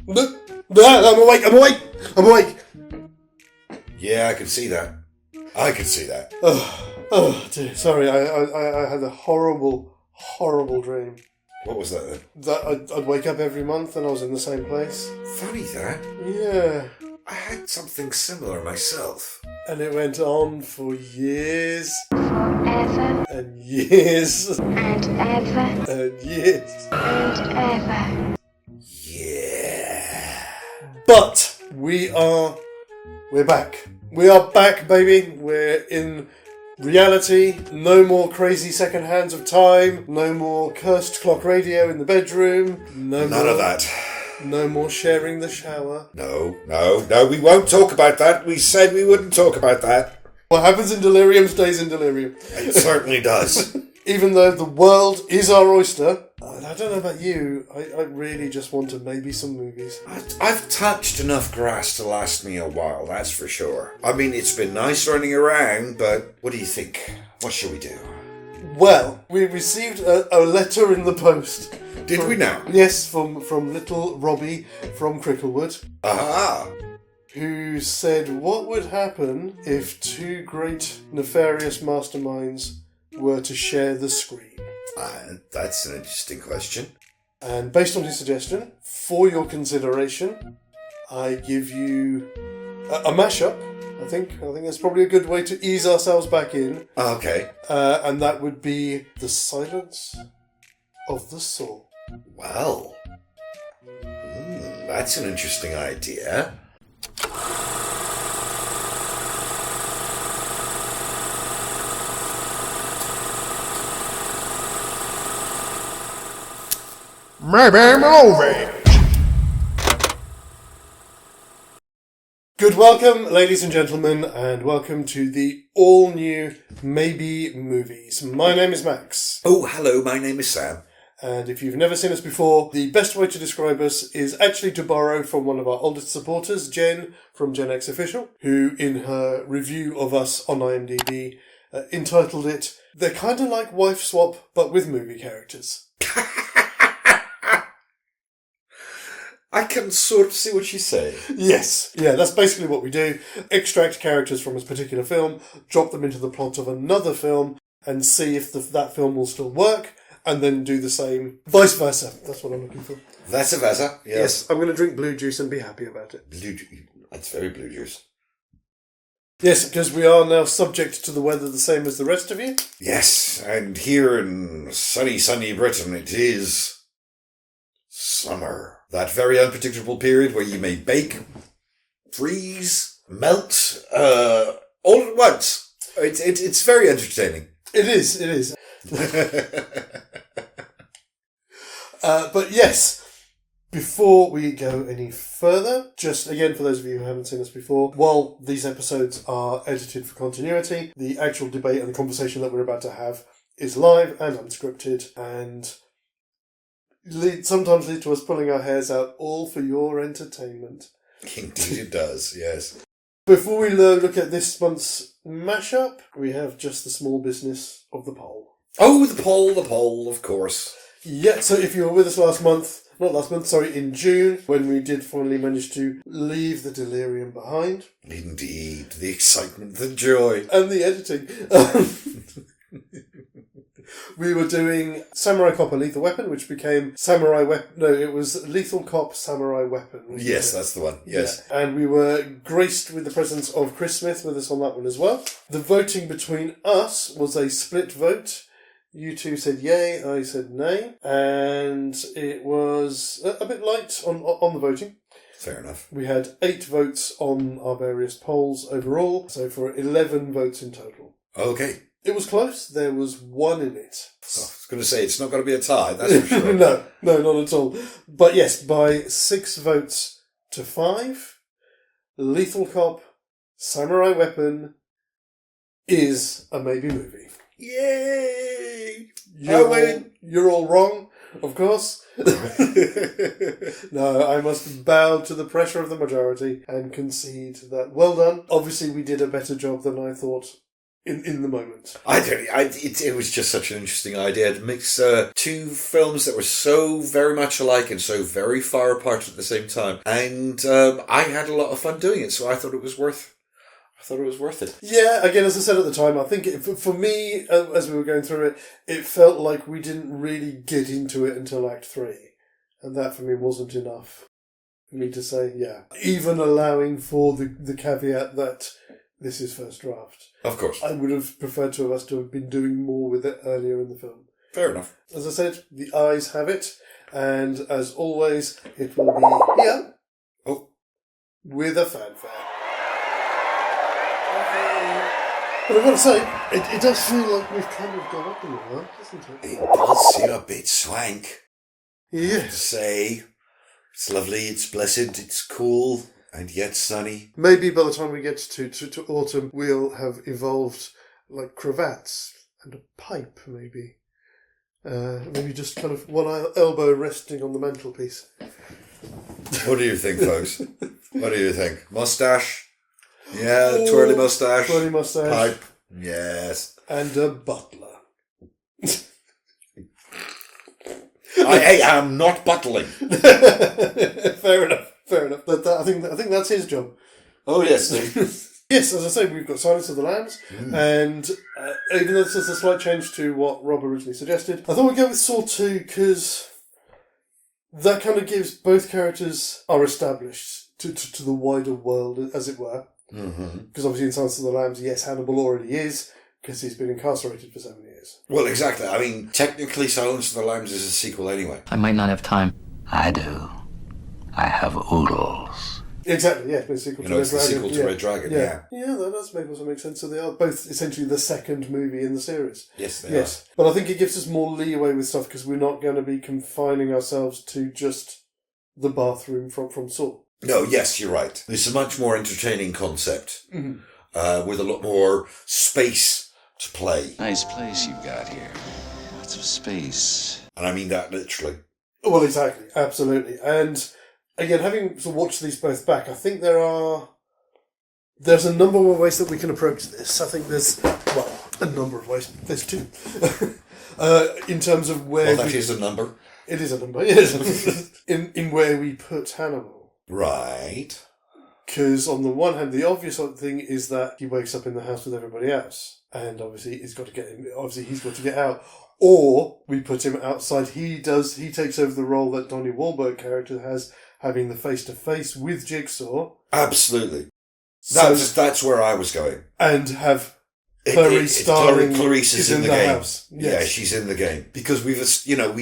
I'm awake. Yeah, I can see that. Oh dear, sorry, I had a horrible dream. What was that then? That I'd wake up every month and I was in the same place. Funny that. Yeah. I had something similar myself. And it went on for years. Forever. And years. And ever. And years. And ever. Yeah. But we're back. We are back, baby. We're in reality. No more crazy second hands of time. No more cursed clock radio in the bedroom. None of that. No more sharing the shower. No, we won't talk about that. We said we wouldn't talk about that. What happens in delirium stays in delirium. It certainly does. Even though the world is our oyster, I don't know about you, I really just wanted maybe some movies. I've touched enough grass to last me a while, that's for sure. I mean, it's been nice running around, but what do you think? What shall we do? Well, we received a letter in the post. Did we now? Yes, from little Robbie from Cricklewood. Aha! Who said, what would happen if two great nefarious masterminds were to share the screen? That's an interesting question. And based on his suggestion, for your consideration, I give you a mashup. I think that's probably a good way to ease ourselves back in. Okay. And that would be The Silence of the Soul. Well, that's an interesting idea. Maybe movie. Good welcome, ladies and gentlemen, and welcome to the all-new Maybe Movies. My name is Max. Oh, hello, my name is Sam. And if you've never seen us before, the best way to describe us is actually to borrow from one of our oldest supporters, Jen, from Gen X Official, who in her review of us on IMDb entitled it, "They're kind of like Wife Swap, but with movie characters." I can sort of see what she's saying. Yes. Yeah, that's basically what we do. Extract characters from a particular film, drop them into the plot of another film, and see if that film will still work, and then do the same, vice versa. That's what I'm looking for. Vice versa, yes. I'm going to drink blue juice and be happy about it. That's very blue juice. Yes, because we are now subject to the weather the same as the rest of you. Yes, and here in sunny Britain it is summer. That very unpredictable period where you may bake, freeze, melt, all at once. It's very entertaining. It is. But yes, before we go any further, just again for those of you who haven't seen us before, while these episodes are edited for continuity, the actual debate and the conversation that we're about to have is live and unscripted and sometimes lead to us pulling our hairs out, all for your entertainment. Indeed it does, yes. Before we look at this month's mashup, we have just the small business of the poll. Oh, the poll, of course. Yeah, so if you were with us in June, when we did finally manage to leave the delirium behind. Indeed, the excitement, the joy. And the editing. We were doing Samurai Cop and Lethal Weapon, which became Samurai Weapon. No, it was Lethal Cop, Samurai Weapon. Yes, that's the one. Yes. Yeah. And we were graced with the presence of Chris Smith with us on that one as well. The voting between us was a split vote. You two said yay, I said nay. And it was a bit light on the voting. Fair enough. We had 8 votes on our various polls overall, so for 11 votes in total. Okay. It was close. There was 1 in it. Oh, I was going to say, it's not going to be a tie, that's for sure. No, not at all. But yes, by 6 votes to 5, Lethal Cop, Samurai Weapon is a maybe movie. Yay! You're all wrong, of course. No, I must bow to the pressure of the majority and concede that, well done. Obviously, we did a better job than I thought in the moment. It was just such an interesting idea to mix two films that were so very much alike and so very far apart at the same time. And I had a lot of fun doing it, so I thought it was worth it. Yeah, again, as I said at the time, I think for me, as we were going through it, it felt like we didn't really get into it until Act 3. And that for me wasn't enough for me to say, yeah. Even allowing for the caveat that this is first draft. Of course. I would have preferred to have been doing more with it earlier in the film. Fair enough. As I said, the eyes have it, and as always, it will be here. Oh. With a fanfare. But I've got to say, it does feel like we've kind of gone up in the world, doesn't it? It does seem a bit swank. Yes. I have to say, it's lovely, it's blessed, it's cool, and yet sunny. Maybe by the time we get to autumn, we'll have evolved like cravats and a pipe, maybe. Maybe just kind of one elbow resting on the mantelpiece. What do you think, folks? What do you think? Mustache? Yeah, twirly mustache. Twirly mustache. Pipe. Yes. And a butler. I am not buttling. Fair enough. But I think that's his job. Oh, yes. Yes, as I say, we've got Silence of the Lambs, and even though this is a slight change to what Rob originally suggested, I thought we'd go with Saw 2 because that kind of gives both characters are established to the wider world, as it were. Because obviously in Silence of the Lambs, yes, Hannibal already is, because he's been incarcerated for 7 years. Well, exactly. I mean, technically Silence of the Lambs is a sequel anyway. I might not have time. I do. I have oodles. Exactly, yeah. It's the sequel to Red Dragon. Yeah. Yeah, that does make sense. So they are both essentially the second movie in the series. Yes, they are. But I think it gives us more leeway with stuff because we're not going to be confining ourselves to just the bathroom from Saw. No, yes, you're right. It's a much more entertaining concept with a lot more space to play. Nice place you've got here. Lots of space. And I mean that literally. Well, exactly. Absolutely. And again, having sort of watched these both back, I think there's a number of ways that we can approach this. I think there's, a number of ways. There's two. In terms of where... Well, that is a number. It is a number, yes. in where we put Hannibal. Right. Because on the one hand, the obvious thing is that he wakes up in the house with everybody else. And obviously he's got to get out. Or we put him outside. He takes over the role that Donnie Wahlberg character has, having the face-to-face with Jigsaw. Absolutely. That's where I was going. And have Clarice starring. Clarice is in the game. House. Yes. Yeah, she's in the game. Because we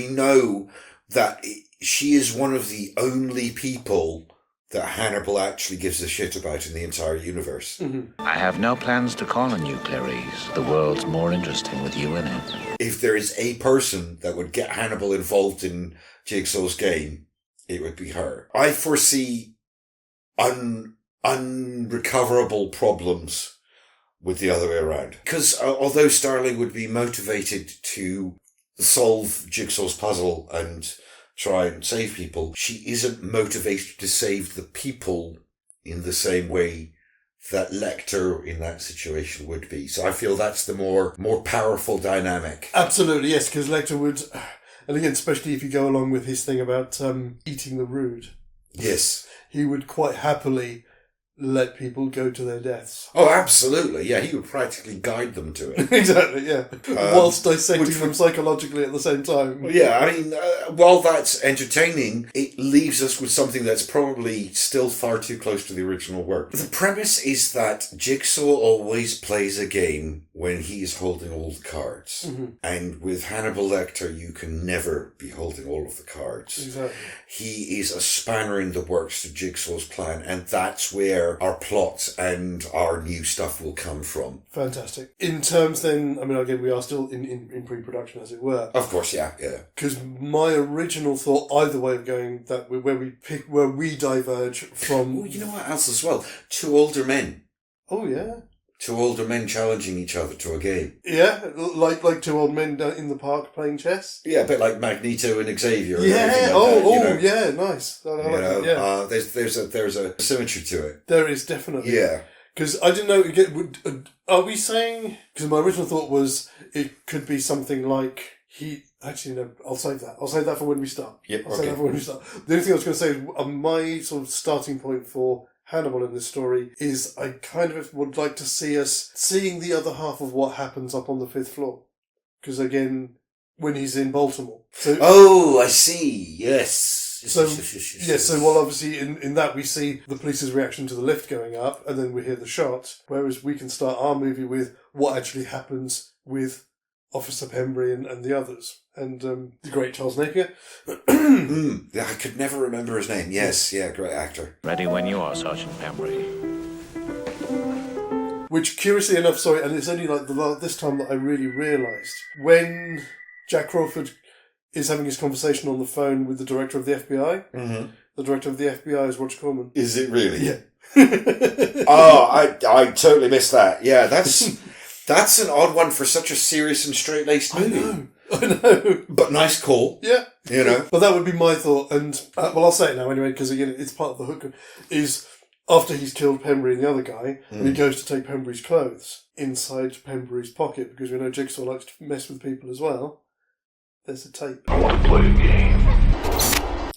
know that she is one of the only people that Hannibal actually gives a shit about in the entire universe. I have no plans to call on you, Clarice. The world's more interesting with you in it. If there is a person that would get Hannibal involved in Jigsaw's game, it would be her. I foresee unrecoverable problems with the other way around. Because although Starling would be motivated to solve Jigsaw's puzzle and try and save people, she isn't motivated to save the people in the same way that Lecter in that situation would be. So I feel that's the more powerful dynamic. Absolutely, yes, because Lecter would, and again, especially if you go along with his thing about eating the rude. Yes. He would quite happily let people go to their deaths. Oh, absolutely. Yeah, he would practically guide them to it. Exactly, yeah. Whilst dissecting them psychologically at the same time. Well, yeah, I mean, while that's entertaining, it leaves us with something that's probably still far too close to the original work. The premise is that Jigsaw always plays a game when he is holding all the cards. And with Hannibal Lecter, you can never be holding all of the cards. Exactly. He is a spanner in the works to Jigsaw's plan, and that's where our plot and our new stuff will come from. Fantastic. In terms then, I mean, again, we are still in pre-production, as it were. Of course, yeah. Because my original thought, either way of going, that where we diverge from... Oh, you know what else as well? Two older men. Oh, yeah. Two older men challenging each other to a game. Yeah, like two old men in the park playing chess. Yeah, a bit like Magneto and Xavier. Yeah. Yeah, nice. I like that, yeah. There's a symmetry to it. There is definitely. Yeah. Because I didn't know, are we saying, because my original thought was it could be something like actually no, I'll save that. I'll save that for when we start. Yep, I'll save that for when we start. The only thing I was going to say is my sort of starting point for Hannibal in this story is I kind of would like to see us seeing the other half of what happens up on the 5th floor. Because again, when he's in Baltimore. So, oh, I see. Yes. So well, obviously in that we see the police's reaction to the lift going up, and then we hear the shot. Whereas we can start our movie with what actually happens with Officer Pembry and the others, and the great Charles Napier. I could never remember his name. Yes, yeah, great actor. Ready when you are, Sergeant Pembry. Which, curiously enough, and it's only like this time that I really realised when Jack Crawford is having his conversation on the phone with the director of the FBI. Mm-hmm. The director of the FBI is Roger Corman. Is it really? Yeah. Oh, I totally missed that. Yeah, that's an odd one for such a serious and straight-laced movie. I know. But nice call. Yeah. You know. But that would be my thought. And, I'll say it now anyway, because again, it's part of the hook, is after he's killed Pembry and the other guy, and he goes to take Pembry's clothes inside Pembry's pocket, because we know Jigsaw likes to mess with people as well. There's a tape. I want to play a game.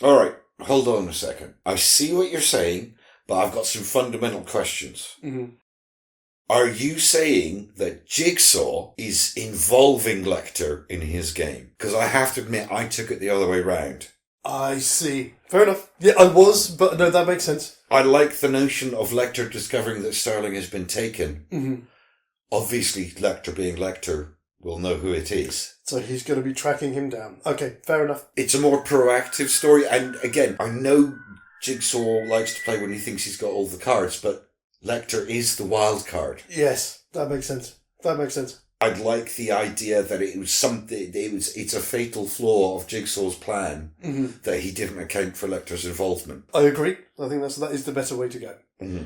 All right, hold on a second. I see what you're saying, but I've got some fundamental questions. Mm-hmm. Are you saying that Jigsaw is involving Lecter in his game? Because I have to admit, I took it the other way round. I see. Fair enough. Yeah, I was, but no, that makes sense. I like the notion of Lecter discovering that Sterling has been taken. Mm-hmm. Obviously, Lecter being Lecter will know who it is. So he's going to be tracking him down. Okay, fair enough. It's a more proactive story, and again, I know Jigsaw likes to play when he thinks he's got all the cards, but Lecter is the wild card. Yes, that makes sense. I'd like the idea that it was something. It's a fatal flaw of Jigsaw's plan that he didn't account for Lecter's involvement. I agree. I think that is the better way to go. Mm-hmm.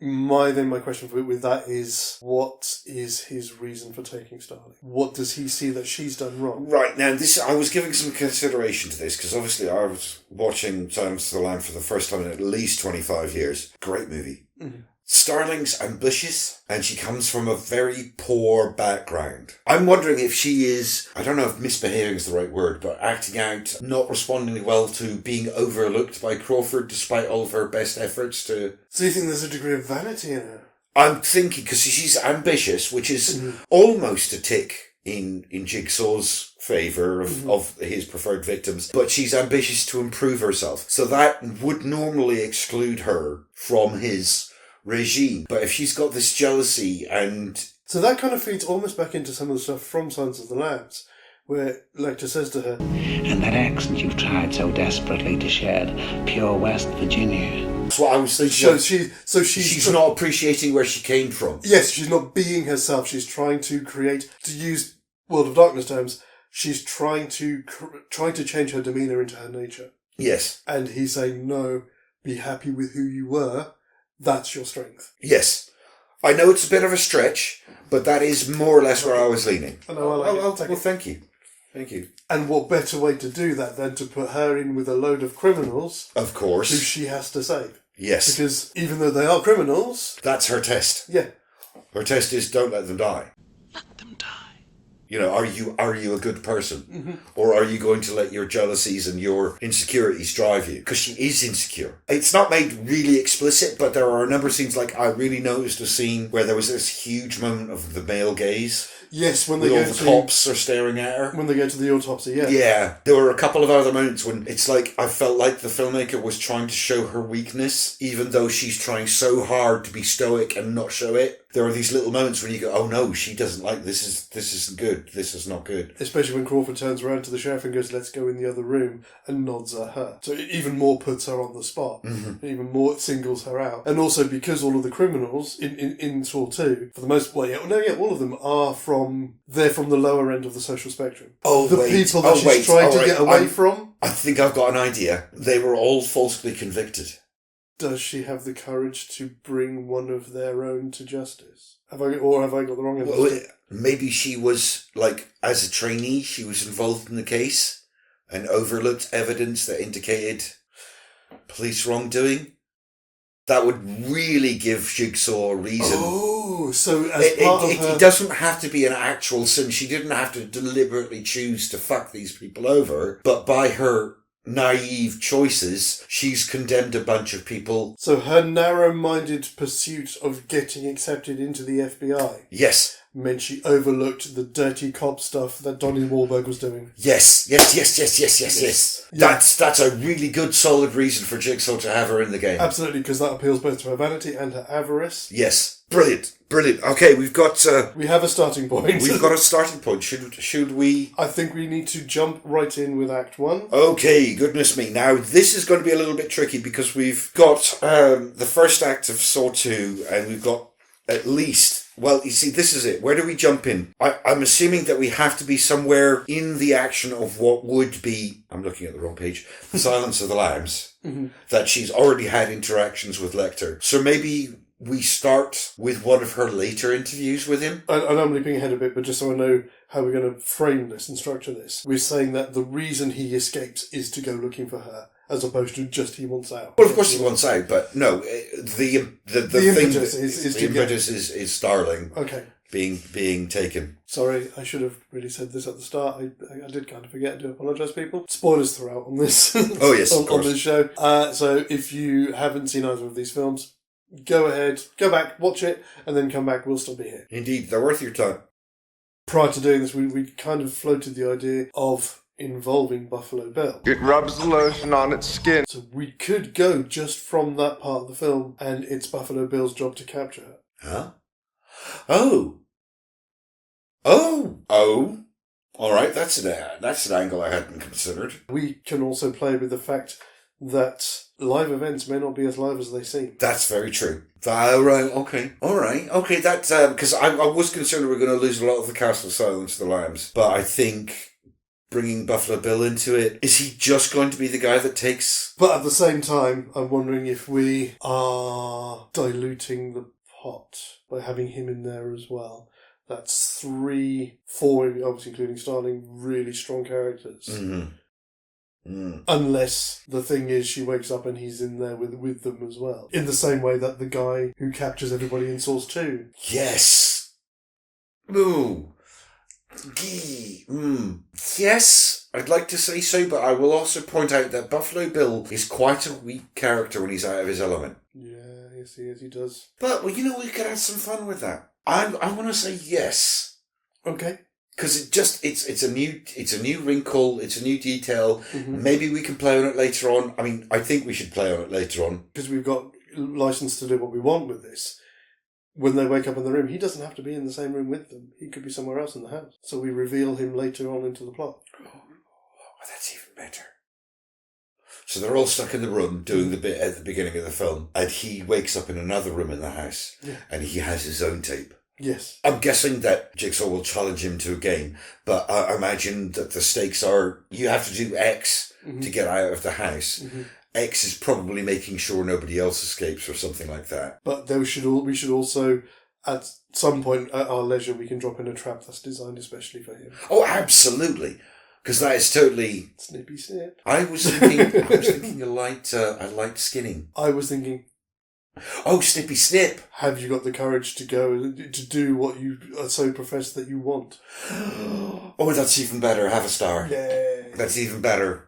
My question with that is, what is his reason for taking Starling? What does he see that she's done wrong? Right, now I was giving some consideration to this, because obviously I was watching Silence of the Lambs for the first time in at least 25 years. Great movie. Mm-hmm. Starling's ambitious, and she comes from a very poor background. I'm wondering if she is, I don't know if misbehaving is the right word, but acting out, not responding well to being overlooked by Crawford despite all of her best efforts to... So you think there's a degree of vanity in her? I'm thinking, because she's ambitious, which is almost a tick in Jigsaw's favour of his preferred victims, but she's ambitious to improve herself. So that would normally exclude her from his regime. But if she's got this jealousy and... So that kind of feeds almost back into some of the stuff from Silence of the Lambs, where Lecter says to her, "And that accent you've tried so desperately to shed, pure West Virginia." That's what I was thinking. She's not appreciating where she came from. Yes, she's not being herself. She's trying to create, to use World of Darkness terms, she's trying to change her demeanour into her nature. Yes. And he's saying, no, be happy with who you were. That's your strength. Yes. I know it's a bit of a stretch, but that is more or less where I was leaning. Well, thank you. Thank you. And what better way to do that than to put her in with a load of criminals? Of course. Who she has to save. Yes. Because even though they are criminals... That's her test. Yeah. Her test is don't let them die. Let them die. You know, are you a good person? Mm-hmm. Or are you going to let your jealousies and your insecurities drive you? Because she is insecure. It's not made really explicit, but there are a number of scenes, like I really noticed a scene where there was this huge moment of the male gaze. Yes, when all the cops are staring at her. When they go to the autopsy, yeah. Yeah. There were a couple of other moments when it's like I felt like the filmmaker was trying to show her weakness, even though she's trying so hard to be stoic and not show it. There are these little moments when you go, oh no, she doesn't like this. This isn't good. This is not good. Especially when Crawford turns around to the sheriff and goes, let's go in the other room, and nods at her. So it even more puts her on the spot. Mm-hmm. Even more singles her out. And also because all of the criminals in Saw 2, for the most part, all of them are they're from the lower end of the social spectrum. Oh, the people that she's trying to get away from. I think I've got an idea. They were all falsely convicted. Does she have the courage to bring one of their own to justice? Have I got the wrong end? Well, maybe she was, as a trainee, she was involved in the case and overlooked evidence that indicated police wrongdoing. that would really give Jigsaw a reason. Oh, so as part of her... It doesn't have to be an actual sin. She didn't have to deliberately choose to fuck these people over, but by her naive choices, she's condemned a bunch of people. So her narrow-minded pursuit of getting accepted into the FBI... Yes. Meant she overlooked the dirty cop stuff that Donnie Wahlberg was doing. Yes. Yeah. That's a really good, solid reason for Jigsaw to have her in the game. Absolutely, because that appeals both to her vanity and her avarice. Yes. Brilliant. Okay, we've got... we have a starting point. We've got a starting point. Should we... I think we need to jump right in with Act 1. Okay, goodness me. Now, this is going to be a little bit tricky because we've got the first act of Saw 2 and we've got at least... Well, you see, this is it. Where do we jump in? I'm assuming that we have to be somewhere in the action of what would be, I'm looking at the wrong page, The Silence of the Lambs, that she's already had interactions with Lecter. So maybe we start with one of her later interviews with him? I know I'm leaping ahead a bit, but just so I know how we're going to frame this and structure this, we're saying that the reason he escapes is to go looking for her, as opposed to just he wants out. Well, of course he wants out, but no, the impetus is Starling. Okay. Being taken. Sorry, I should have really said this at the start. I did kind of forget. I do apologise, people. Spoilers throughout on this. Oh yes, of course. On this show. So if you haven't seen either of these films, go ahead, go back, watch it, and then come back. We'll still be here. Indeed, they're worth your time. Prior to doing this, we kind of floated the idea of involving Buffalo Bill. It rubs the lotion on its skin. So we could go just from that part of the film, and it's Buffalo Bill's job to capture her. Huh? Oh! All right, that's an angle I hadn't considered. We can also play with the fact that live events may not be as live as they seem. That's very true. Right, okay. All right, okay, that's... Because I was concerned we were going to lose a lot of the cast of Silence of the Lambs, but I think... Bringing Buffalo Bill into it, is he just going to be the guy that takes... But at the same time, I'm wondering if we are diluting the pot by having him in there as well. That's 3, 4, obviously including Starling, really strong characters. Unless the thing is she wakes up and he's in there with them as well. In the same way that the guy who captures everybody in Saw 2. Yes! Ooh. Yes, I'd like to say so, but I will also point out that Buffalo Bill is quite a weak character when he's out of his element. Yeah, yes, he does. But, well, we could have some fun with that. I want to say yes. Okay. Because it's a new wrinkle, it's a new detail. Maybe we can play on it later on. I mean, I think we should play on it later on. Because we've got license to do what we want with this. When they wake up in the room, he doesn't have to be in the same room with them. He could be somewhere else in the house. So we reveal him later on into the plot. Oh, that's even better. So they're all stuck in the room doing the bit at the beginning of the film, and he wakes up in another room in the house, and he has his own tape. Yes. I'm guessing that Jigsaw will challenge him to a game, but I imagine that the stakes are, you have to do X to get out of the house. X is probably making sure nobody else escapes or something like that. But we should also, at some point at our leisure, we can drop in a trap that's designed especially for him. Oh, absolutely. Because that is totally... Snippy snip. I was thinking a light skinning. I was thinking... Oh, snippy snip. Have you got the courage to go to do what you so profess that you want? Oh, that's even better. Have a star. Yeah. That's even better.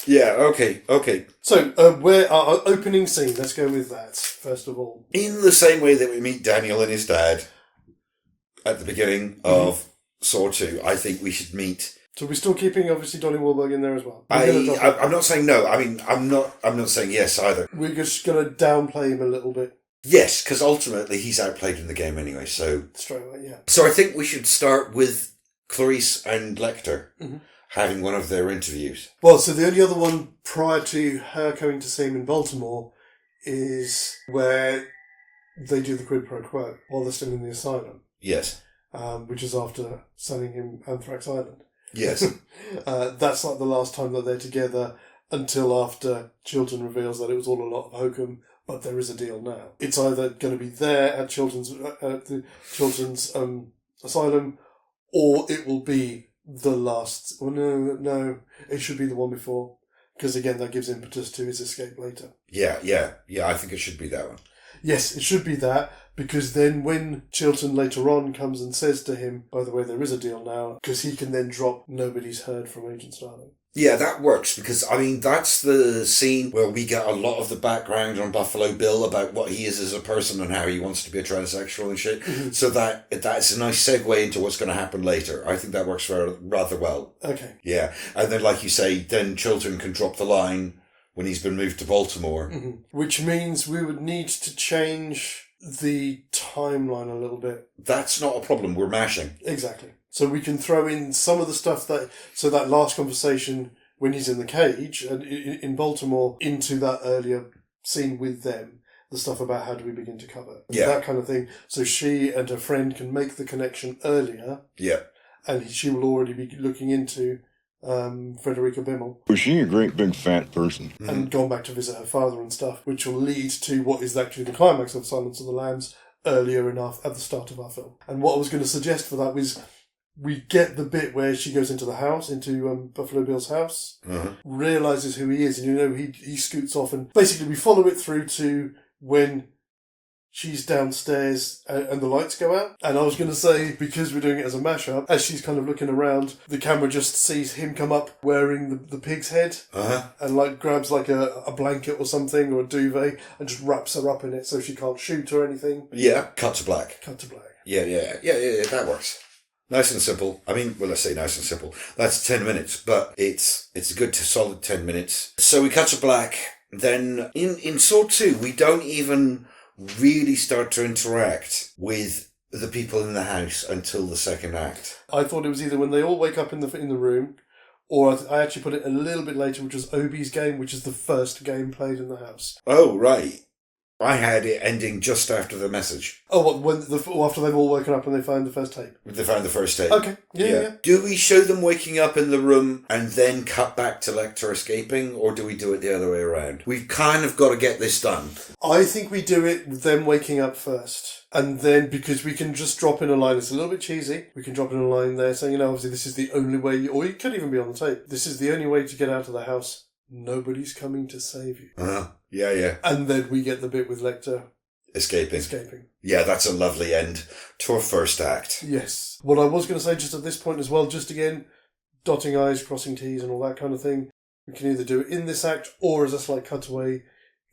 Yeah, okay. So, where our opening scene, let's go with that, first of all. In the same way that we meet Daniel and his dad at the beginning of Saw 2, I think we should meet... So we're still keeping, obviously, Donnie Wahlberg in there as well? I'm not saying no. I mean, I'm not saying yes either. We're just going to downplay him a little bit. Yes, because ultimately he's outplayed in the game anyway, so... Straight away, yeah. So I think we should start with Clarice and Lecter. Having one of their interviews. Well, so the only other one prior to her coming to see him in Baltimore is where they do the Quid Pro Quo while they're still in the asylum. Yes. Which is after sending him Anthrax Island. Yes. That's like the last time that they're together until after Chilton reveals that it was all a lot of hokum, but there is a deal now. It's either going to be there at the Chilton's asylum, or it will be the last... Well, no, it should be the one before. Because again, that gives impetus to his escape later. Yeah, I think it should be that one. Yes, it should be that, because then when Chilton later on comes and says to him, by the way, there is a deal now, because he can then drop nobody's heard from Agent Starling. Yeah, that works, because, I mean, that's the scene where we get a lot of the background on Buffalo Bill about what he is as a person and how he wants to be a transsexual and shit. Mm-hmm. So that's a nice segue into what's going to happen later. I think that works rather well. Okay. Yeah, and then, like you say, then Chilton can drop the line when he's been moved to Baltimore. Mm-hmm. Which means we would need to change the timeline a little bit. That's not a problem, we're mashing. Exactly. So we can throw in some of the stuff that last conversation when he's in the cage and in Baltimore into that earlier scene with them, the stuff about how do we begin to cover. Yeah. That kind of thing. So she and her friend can make the connection earlier. Yeah. And she will already be looking into Frederica Bimmel. Was she a great big fat person? And gone back to visit her father and stuff, which will lead to what is actually the climax of Silence of the Lambs earlier enough at the start of our film. And what I was going to suggest for that was we get the bit where she goes into the house, into Buffalo Bill's house, realises who he is, and he scoots off, and basically we follow it through to when she's downstairs and the lights go out. And I was going to say, because we're doing it as a mashup, as she's kind of looking around, the camera just sees him come up wearing the pig's head and grabs a blanket or something or a duvet and just wraps her up in it so she can't shoot or anything. Yeah, cut to black. Yeah, that works. Nice and simple. I mean, well, let's say nice and simple. That's 10 minutes, but it's a good solid 10 minutes. So we cut to black. Then in Saw 2, we don't even really start to interact with the people in the house until the second act. I thought it was either when they all wake up in the room, or I actually put it a little bit later, which was Obi's game, which is the first game played in the house. Oh, right. I had it ending just after the message. Oh, what? After they've all woken up and they find the first tape? They found the first tape. Okay, yeah. Do we show them waking up in the room and then cut back to Lecter escaping, or do we do it the other way around? We've kind of got to get this done. I think we do it with them waking up first. And then, because we can just drop in a line, it's a little bit cheesy, we can drop in a line there saying, obviously this is the only way, or it could even be on the tape, this is the only way to get out of the house. Nobody's coming to save you. Yeah. And then we get the bit with Lecter escaping. Yeah, that's a lovely end to our first act. Yes. What I was going to say just at this point as well, just again, dotting I's, crossing T's and all that kind of thing, we can either do it in this act or as a slight cutaway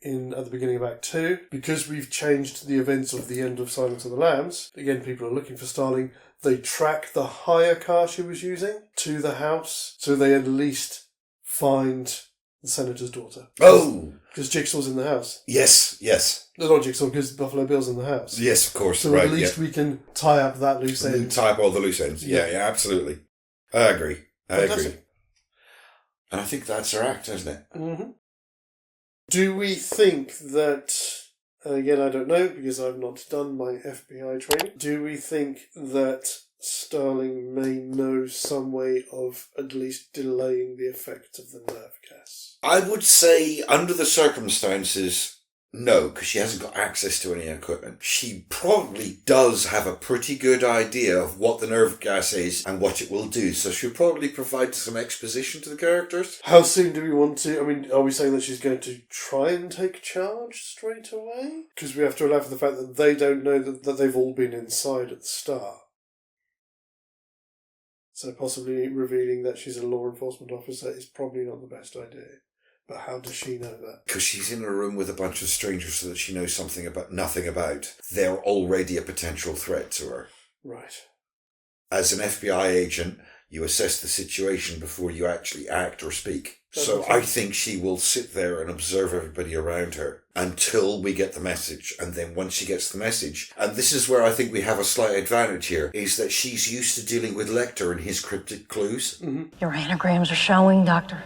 at the beginning of Act 2. Because we've changed the events of the end of Silence of the Lambs, again, people are looking for Starling, they track the hire car she was using to the house, so they at least find the senator's daughter. Oh! Because Jigsaw's in the house. Yes. No, not Jigsaw, because Buffalo Bill's in the house. Yes, of course. So at least we can tie up that loose end. Tie up all the loose ends. Yeah, absolutely. I agree. Fantastic. And I think that's our act, isn't it? Mm-hmm. Do we think that, again, I don't know, because I've not done my FBI training, do we think that Starling may know some way of at least delaying the effect of the nerve gas? I would say, under the circumstances, no, because she hasn't got access to any equipment. She probably does have a pretty good idea of what the nerve gas is and what it will do, so she'll probably provide some exposition to the characters. How soon do we want to... I mean, are we saying that she's going to try and take charge straight away? Because we have to allow for the fact that they don't know that they've all been inside at the start. So possibly revealing that she's a law enforcement officer is probably not the best idea. But how does she know that? Because she's in a room with a bunch of strangers that she knows nothing about. They're already a potential threat to her. Right. As an FBI agent, you assess the situation before you actually act or speak. So I think she will sit there and observe everybody around her until we get the message. And then once she gets the message, and this is where I think we have a slight advantage here, is that she's used to dealing with Lecter and his cryptic clues. Mm-hmm. Your anagrams are showing, Doctor.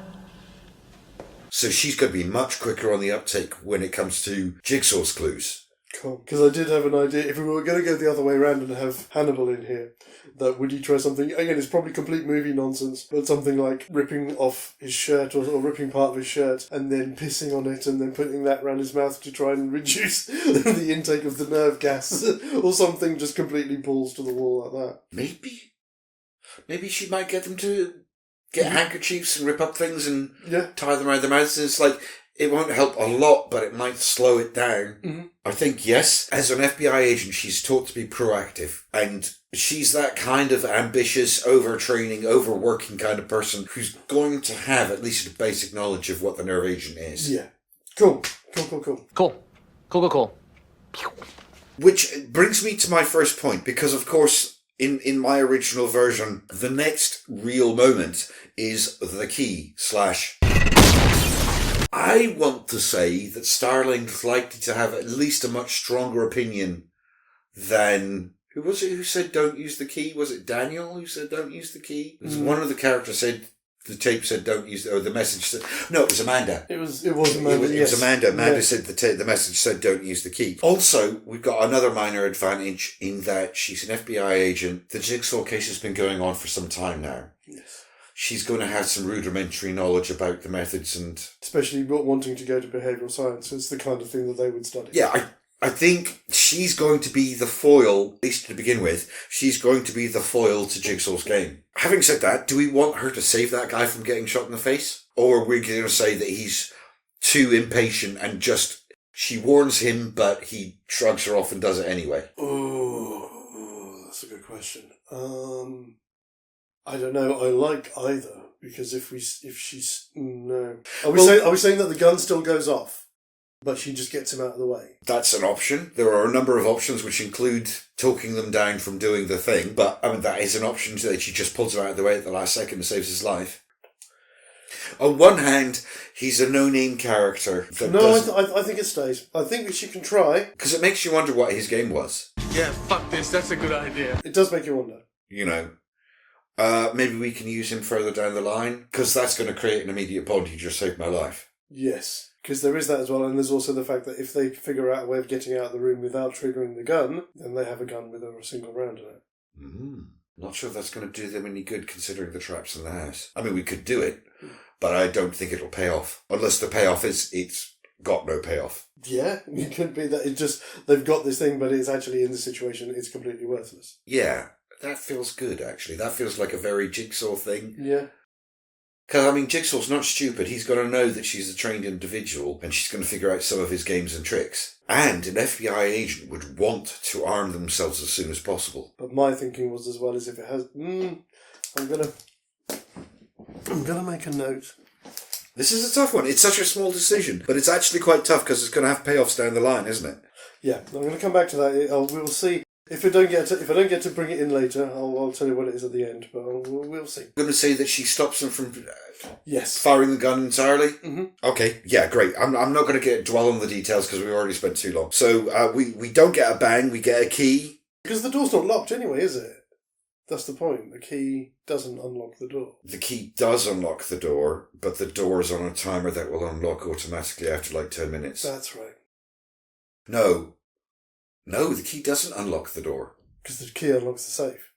So she's going to be much quicker on the uptake when it comes to Jigsaw's clues. Cool. Because I did have an idea, if we were going to go the other way around and have Hannibal in here, that would he try something, again, it's probably complete movie nonsense, but something like ripping off his shirt or ripping part of his shirt and then pissing on it and then putting that around his mouth to try and reduce the intake of the nerve gas or something just completely balls to the wall like that. Maybe she might get them to get handkerchiefs and rip up things and Yeah. tie them around their mouths. And it's like, it won't help a lot, but it might slow it down. Mm-hmm. I think, yes, as an FBI agent, she's taught to be proactive. And she's that kind of ambitious, overtraining, overworking kind of person who's going to have at least a basic knowledge of what the nerve agent is. Yeah. Cool. Cool. Which brings me to my first point, because, of course, in my original version, the next real moment is the key / I want to say that Starling's likely to have at least a much stronger opinion than... Who was it who said don't use the key? Was it Daniel who said don't use the key? One of the characters said... The tape said don't use... Or the message said... No, it was Amanda. It was Amanda, It was Amanda. Amanda said the message said don't use the key. Also, we've got another minor advantage in that she's an FBI agent. The Jigsaw case has been going on for some time now. Yes. She's going to have some rudimentary knowledge about the methods and... Especially wanting to go to behavioural science. It's the kind of thing that they would study. Yeah, I think she's going to be the foil, at least to begin with, she's going to be the foil to Jigsaw's game. Having said that, do we want her to save that guy from getting shot in the face? Or are we going to say that he's too impatient and just... She warns him, but he shrugs her off and does it anyway? Oh, that's a good question. I don't know. I like either, because if she's... No. Are we saying that the gun still goes off, but she just gets him out of the way? That's an option. There are a number of options which include talking them down from doing the thing, but I mean that is an option that she just pulls him out of the way at the last second and saves his life. On one hand, he's a no-name character. I think it stays. I think that she can try. Because it makes you wonder what his game was. Yeah, fuck this. That's a good idea. It does make you wonder. You know. Maybe we can use him further down the line, because that's going to create an immediate bond. He just saved my life. Yes, because there is that as well, and there's also the fact that if they figure out a way of getting out of the room without triggering the gun, then they have a gun with a single round in it. Not sure if that's going to do them any good, considering the traps in the house. I mean, we could do it, but I don't think it'll pay off. Unless the payoff is it's got no payoff. Yeah, it could be that they've got this thing, but it's actually in the situation, it's completely worthless. Yeah. That feels good, actually. That feels like a very Jigsaw thing. Yeah. Because, I mean, Jigsaw's not stupid. He's got to know that she's a trained individual and she's going to figure out some of his games and tricks. And an FBI agent would want to arm themselves as soon as possible. But my thinking was as well as if it has... I'm gonna make a note. This is a tough one. It's such a small decision, but it's actually quite tough because it's going to have payoffs down the line, isn't it? Yeah, I'm going to come back to that. We'll see. If I don't get to bring it in later, I'll tell you what it is at the end, but we'll see. I'm going to say that she stops him from yes, firing the gun entirely? Mm-hmm. Okay, yeah, great. I'm not going to dwell on the details because we've already spent too long. So we don't get a bang, we get a key. Because the door's not locked anyway, is it? That's the point. The key doesn't unlock the door. The key does unlock the door, but the door is on a timer that will unlock automatically after like 10 minutes. That's right. No, the key doesn't unlock the door. Because the key unlocks the safe.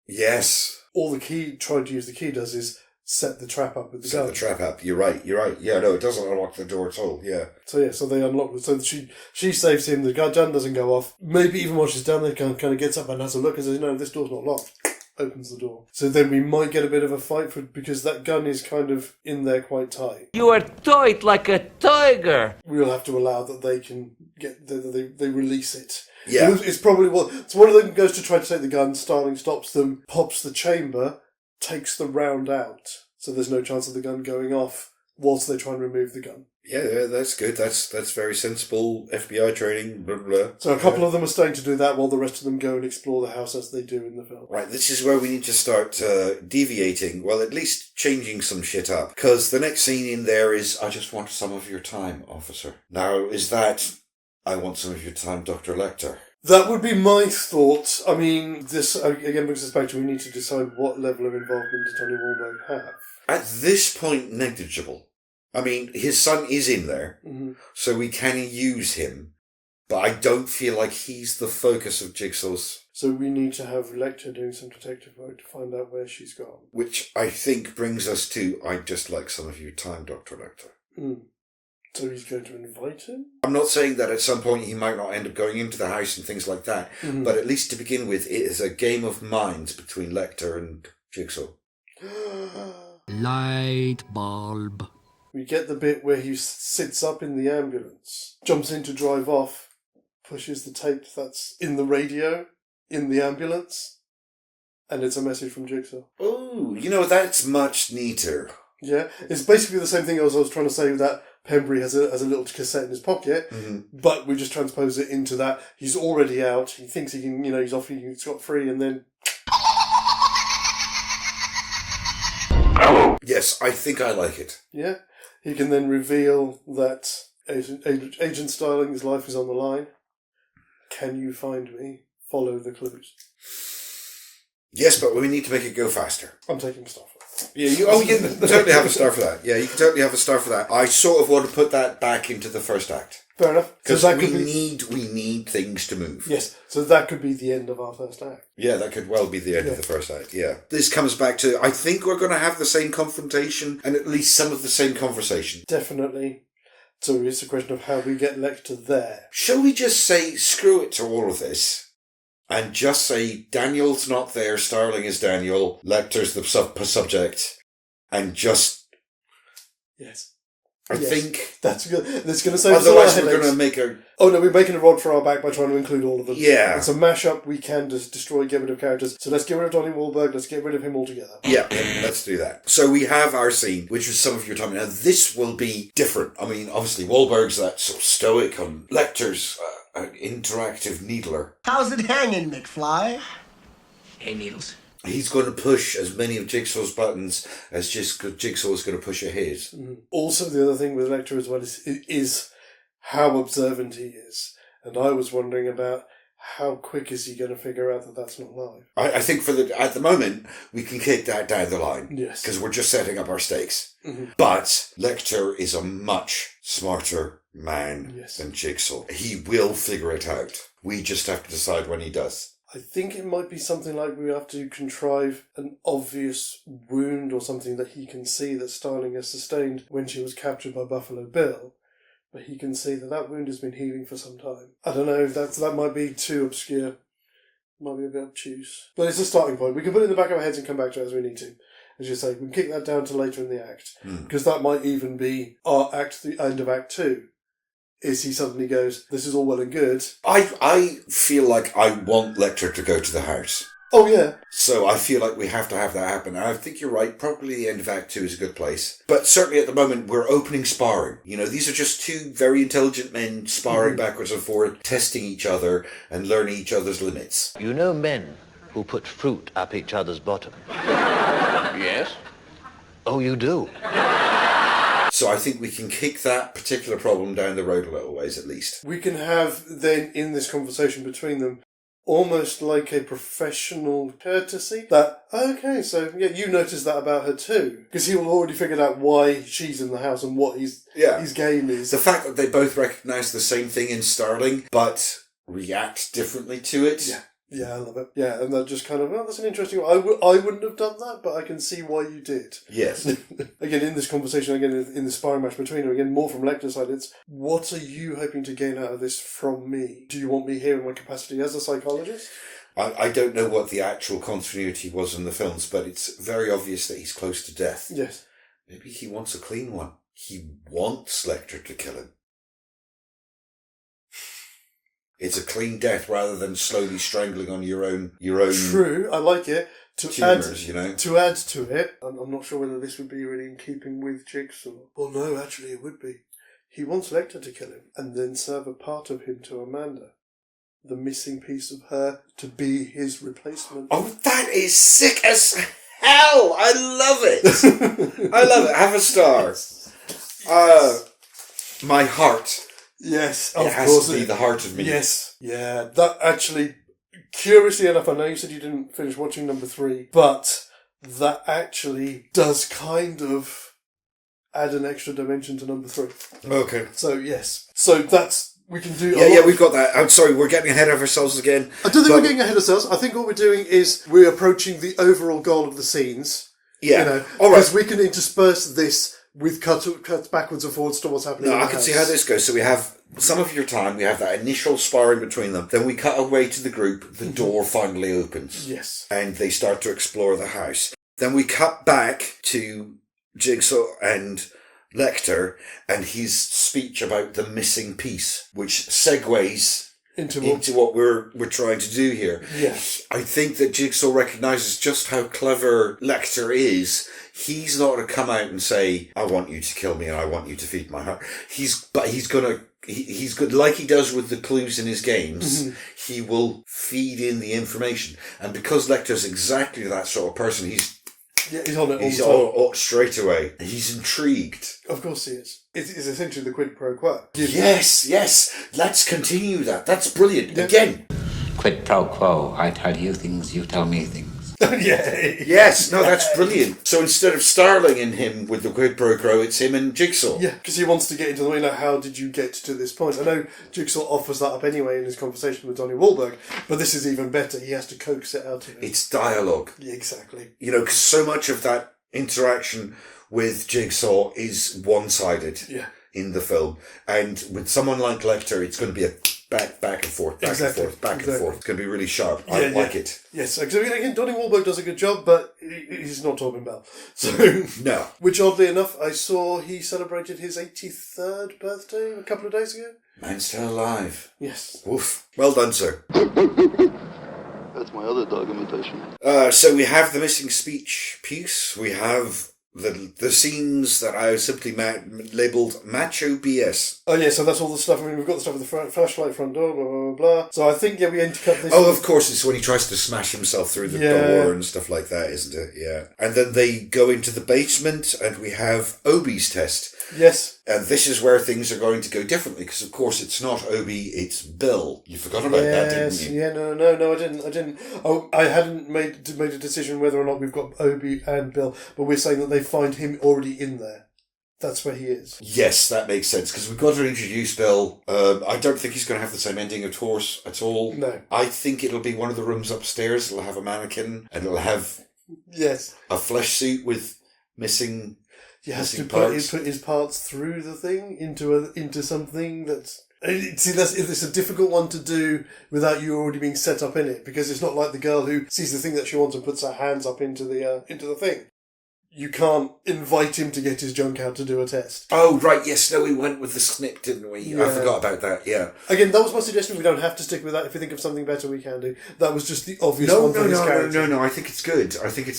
Yes. All the key, trying to use the key does is set the trap up with the gun. Set the trap up. You're right. Yeah, no, it doesn't unlock the door at all. Yeah. So they unlock it. So she saves him. The gun doesn't go off. Maybe even while she's down there, kind of gets up and has a look and says, "No, this door's not locked." Opens the door. So then we might get a bit of a fight because that gun is kind of in there quite tight. You are tight like a tiger. We'll have to allow that they can get they release it. Yeah. It's probably so one of them goes to try to take the gun. Starling stops them, pops the chamber, takes the round out. So there's no chance of the gun going off whilst they try and remove the gun. Yeah, that's good. That's very sensible FBI training. Blah, blah. So a couple of them are staying to do that while the rest of them go and explore the house as they do in the film. Right, this is where we need to start deviating. Well, at least changing some shit up. Because the next scene in there is, I just want some of your time, officer. Now, is that, I want some of your time, Dr. Lecter? That would be my thoughts. I mean, this again brings us back to we need to decide what level of involvement does Tony Wahlberg have. At this point, negligible. I mean, his son is in there, so we can use him, but I don't feel like he's the focus of Jigsaw's. So we need to have Lecter doing some detective work to find out where she's gone. Which I think brings us to, I'd just like some of your time, Dr. Lecter. So he's going to invite him? I'm not saying that at some point he might not end up going into the house and things like that, but at least to begin with, it is a game of minds between Lecter and Jigsaw. Light bulb. We get the bit where he sits up in the ambulance, jumps in to drive off, pushes the tape that's in the radio in the ambulance, and it's a message from Jigsaw. Oh, that's much neater. Yeah, it's basically the same thing as I was trying to say that Pembury has a little cassette in his pocket, but we just transpose it into that. He's already out. He thinks he can, he's off, he's got free, and then... Yes, I think I like it. Yeah, he can then reveal that Agent Starling's life is on the line. Can you find me? Follow the clues. Yes, but we need to make it go faster. I'm taking stuff. Yeah, you can totally have a star for that. Yeah, you can totally have a star for that. I sort of want to put that back into the first act. Fair enough. Because we need things to move. Yes, so that could be the end of our first act. Yeah, that could well be the end of the first act, yeah. This comes back to, I think we're going to have the same confrontation and at least some of the same conversation. Definitely. So it's a question of how we get Lecter there. Shall we just say, screw it to all of this? And just say, Daniel's not there, Starling is Daniel, Lecter's the subject, and just... Yes. I think... That's good. That's going to save us otherwise a lot of we're going to make a... Oh no, we're making a rod for our back by trying to include all of them. Yeah. It's a mashup, we can just destroy, get rid of characters. So let's get rid of Donnie Wahlberg, let's get rid of him altogether. Yeah, let's do that. So we have our scene, which was some of your time. Now this will be different. I mean, obviously Wahlberg's that sort of stoic, and Lecter's an interactive needler. How's it hanging, McFly? Hey, Needles. He's going to push as many of Jigsaw's buttons as Jigsaw is going to push at his. Also, the other thing with Lecter as well is how observant he is. And I was wondering about how quick is he going to figure out that that's not live? I think at the moment, we can kick that down the line. Yes. Because we're just setting up our stakes. But Lecter is a much smarter man than Jigsaw. He will figure it out. We just have to decide when he does. I think it might be something like we have to contrive an obvious wound or something that he can see that Starling has sustained when she was captured by Buffalo Bill. But he can see that wound has been healing for some time. I don't know if that might be too obscure. Might be a bit obtuse. But it's a starting point. We can put it in the back of our heads and come back to it as we need to. As you say, we can kick that down to later in the act. Because that might even be our act, the end of Act 2. Is he suddenly goes, this is all well and good. I feel like I want Lecter to go to the house. Oh, yeah. So I feel like we have to have that happen. And I think you're right. Probably the end of Act 2 is a good place. But certainly at the moment, we're opening sparring. These are just two very intelligent men sparring backwards and forward, testing each other and learning each other's limits. You know men who put fruit up each other's bottom? Yes? Oh, you do? So I think we can kick that particular problem down the road a little ways at least. We can have then in this conversation between them almost like a professional courtesy that, okay, so yeah, you noticed that about her too. Because he will already figured out why she's in the house and what his game is. The fact that they both recognise the same thing in Starling, but react differently to it. Yeah, I love it. Yeah, and that just kind of, that's an interesting one. I wouldn't have done that, but I can see why you did. Yes. Again, in this conversation, again, in the sparring match between them, again, more from Lecter's side, it's, what are you hoping to gain out of this from me? Do you want me here in my capacity as a psychologist? I don't know what the actual continuity was in the films, but it's very obvious that he's close to death. Yes. Maybe he wants a clean one. He wants Lecter to kill him. It's a clean death rather than slowly strangling on your own. True, I like it. Tumours, To add to it, I'm not sure whether this would be really in keeping with Jigsaw. Well, no, actually, it would be. He wants Lecter to kill him and then serve a part of him to Amanda, the missing piece of her, to be his replacement. Oh, that is sick as hell! I love it. I love it. Have a star. My heart. Yes, of course. It has to be the heart of me. Yes. Yeah, that actually, curiously enough, I know you said you didn't finish watching number 3, but that actually does kind of add an extra dimension to number 3. Okay. So, yes. So that's, we can do... Yeah, we've got that. I'm sorry, we're getting ahead of ourselves again. I don't think we're getting ahead of ourselves. I think what we're doing is we're approaching the overall goal of the scenes. Yeah. All right. Because we can intersperse this with cuts backwards and forwards to what's happening. No, I can see how this goes. So we have some of your time, we have that initial sparring between them. Then we cut away to the group, the door finally opens. Yes. And they start to explore the house. Then we cut back to Jigsaw and Lecter and his speech about the missing piece, which segues into what we're trying to do here. Yeah. I think that Jigsaw recognises just how clever Lecter is. He's not going to come out and say, I want you to kill me and I want you to feed my heart. He's good, like he does with the clues in his games. Mm-hmm. He will feed in the information. And because Lecter's exactly that sort of person, he's on it all the time. Straight away. He's intrigued. Of course he is. It is essentially the quid pro quo. Yes. Let's continue that. That's brilliant. Yeah. Again. Quid pro quo. I tell you things, you tell me things. Yes, no, that's brilliant. So instead of Starling and him with the quid pro quo, it's him and Jigsaw. Yeah, because he wants to get into the way, how did you get to this point? I know Jigsaw offers that up anyway in his conversation with Donnie Wahlberg, but this is even better. He has to coax it out of him. It's dialogue. Yeah, exactly. Because so much of that interaction with Jigsaw is one-sided in the film. And with someone like Lecter, it's going to be a back and forth, back and forth. It's going to be really sharp. I like it. Yes, again, Donnie Wahlberg does a good job, but he's not Torben Bell. So, no. Which, oddly enough, I saw he celebrated his 83rd birthday a couple of days ago. Man's still alive. Yes. Woof. Well done, sir. That's my other dog imitation. So we have the missing speech piece. We have the scenes that I simply labelled macho BS. Oh yeah, so that's all the stuff. I mean, we've got the stuff with the flashlight, front door, blah, blah, blah, blah. So I think, we intercut this. Oh, of course, it's when he tries to smash himself through the door and stuff like that, isn't it? Yeah. And then they go into the basement and we have Obi's test. Yes. And this is where things are going to go differently, because of course it's not Obi, it's Bill. You forgot about that, didn't you? Yeah, no, I didn't. Oh, I hadn't made a decision whether or not we've got Obi and Bill, but we're saying that they find him already in there. That's where he is. Yes, that makes sense, because we've got to introduce Bill. I don't think he's going to have the same ending, of course, at all. No. I think it'll be one of the rooms upstairs. It'll have a mannequin, and it'll have a flesh suit with missing... You have to put his parts through the thing into something that's... See, it's a difficult one to do without you already being set up in it, because it's not like the girl who sees the thing that she wants and puts her hands up into the thing. You can't invite him to get his junk out to do a test. Oh, right, yes. No, we went with the snip, didn't we? Yeah. I forgot about that, yeah. Again, that was my suggestion. We don't have to stick with that. If we think of something better, we can do. That was just the obvious one for his character. No, I think it's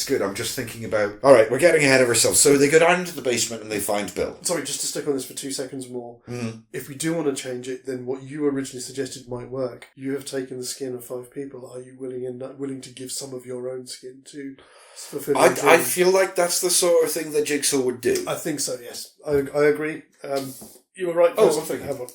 good. I'm just thinking about... All right, we're getting ahead of ourselves. So they go down into the basement and they find Bill. Sorry, just to stick on this for 2 seconds more. Mm. If we do want to change it, then what you originally suggested might work. You have taken the skin of 5 people. Are you willing to give some of your own skin to... I feel like that's the sort of thing that Jigsaw would do. I think so, yes. I agree. You were right. Have one.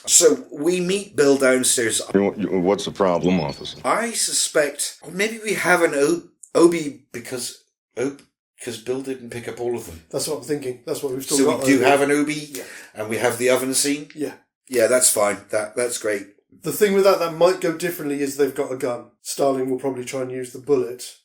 So we meet Bill downstairs. What's the problem, officer? I suspect maybe we have an Obi because Bill didn't pick up all of them. That's what I'm thinking. That's what we've still got. So we do have an Obi, and we have the oven scene. Yeah, that's fine. That's great. The thing with that might go differently is they've got a gun. Starling will probably try and use the bullet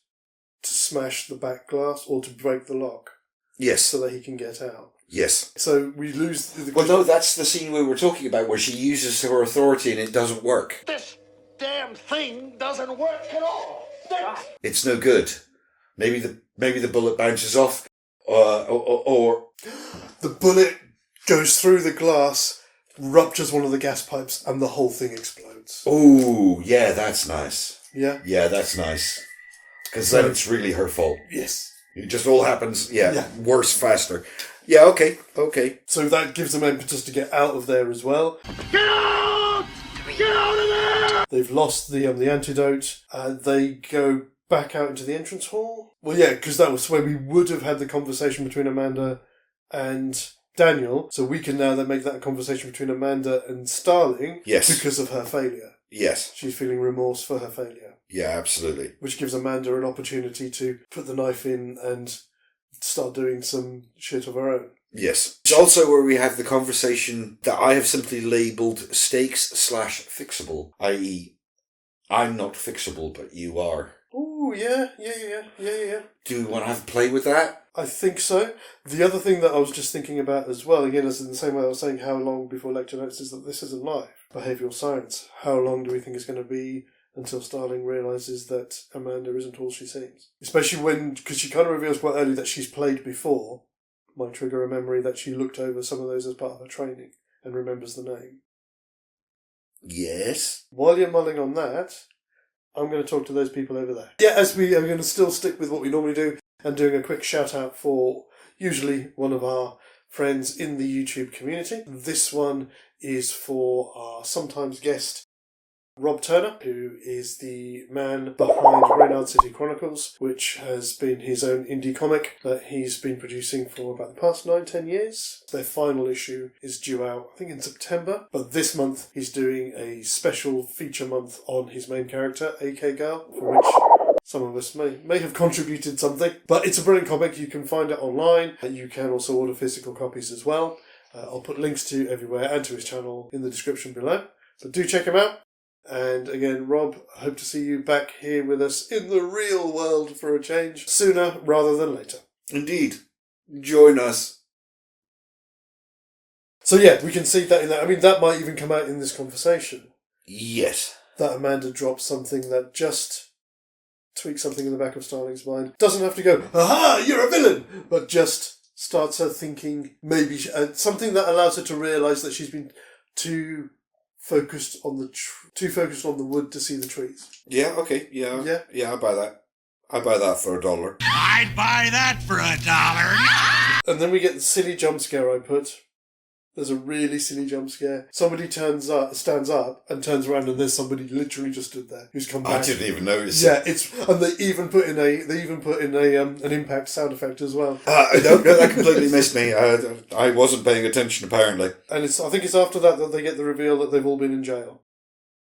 to smash the back glass or to break the lock. Yes. So that he can get out. Yes. So we lose... Well, no, that's the scene we were talking about where she uses her authority and it doesn't work. This damn thing doesn't work at all. It's no good. Maybe the bullet bounces off or... The bullet goes through the glass, ruptures one of the gas pipes, and the whole thing explodes. Oh, yeah, that's nice. Yeah? Yeah, that's nice. Because then it's really her fault. Yes. It just all happens, worse, faster. Yeah, okay. So that gives them impetus to get out of there as well. Get out! Get out of there! They've lost the antidote, and they go back out into the entrance hall. Well, yeah, because that was where we would have had the conversation between Amanda and Daniel. So we can now then make that a conversation between Amanda and Starling. Yes. Because of her failure. Yes. She's feeling remorse for her failure. Yeah, absolutely. Which gives Amanda an opportunity to put the knife in and start doing some shit of her own. Yes. It's also where we have the conversation that I have simply labelled stakes/fixable, i.e., I'm not fixable, but you are. Ooh, yeah. Do we want to have a play with that? I think so. The other thing that I was just thinking about as well, again, is in the same way I was saying how long before Lecter notices that this isn't life. Behavioural science. How long do we think it's going to be until Starling realises that Amanda isn't all she seems? Especially because she kind of reveals quite early that she's played before, might trigger a memory that she looked over some of those as part of her training and remembers the name. Yes. While you're mulling on that, I'm going to talk to those people over there. Yeah, as we are going to still stick with what we normally do and doing a quick shout out for usually one of our friends in the YouTube community. This one is for our sometimes guest Rob Turner, who is the man behind Reynard City Chronicles, which has been his own indie comic that he's been producing for about the past 9-10 years. Their final issue is due out, I think, in September, but this month he's doing a special feature month on his main character, AK Girl, for which some of us may have contributed something. But it's a brilliant comic. You can find it online. You can also order physical copies as well. I'll put links to everywhere and to his channel in the description below. So do check him out. And again, Rob, I hope to see you back here with us in the real world for a change, sooner rather than later. Indeed. Join us. So yeah, we can see that in that. I mean, that might even come out in this conversation. Yes. That Amanda drops something that just tweaks something in the back of Starling's mind. Doesn't have to go, aha, you're a villain! But just starts her thinking, maybe, something that allows her to realise that she's been too focused on the wood to see the trees. Yeah, okay, yeah, I buy that. I buy that for $1. I'd buy that for $1. And then we get the silly jump scare I put. There's a really silly jump scare. Somebody stands up and turns around, and there's somebody literally just stood there who's come back. I didn't even notice. Yeah, and they even put in an impact sound effect as well. That completely missed me. I wasn't paying attention apparently. And I think it's after that they get the reveal that they've all been in jail.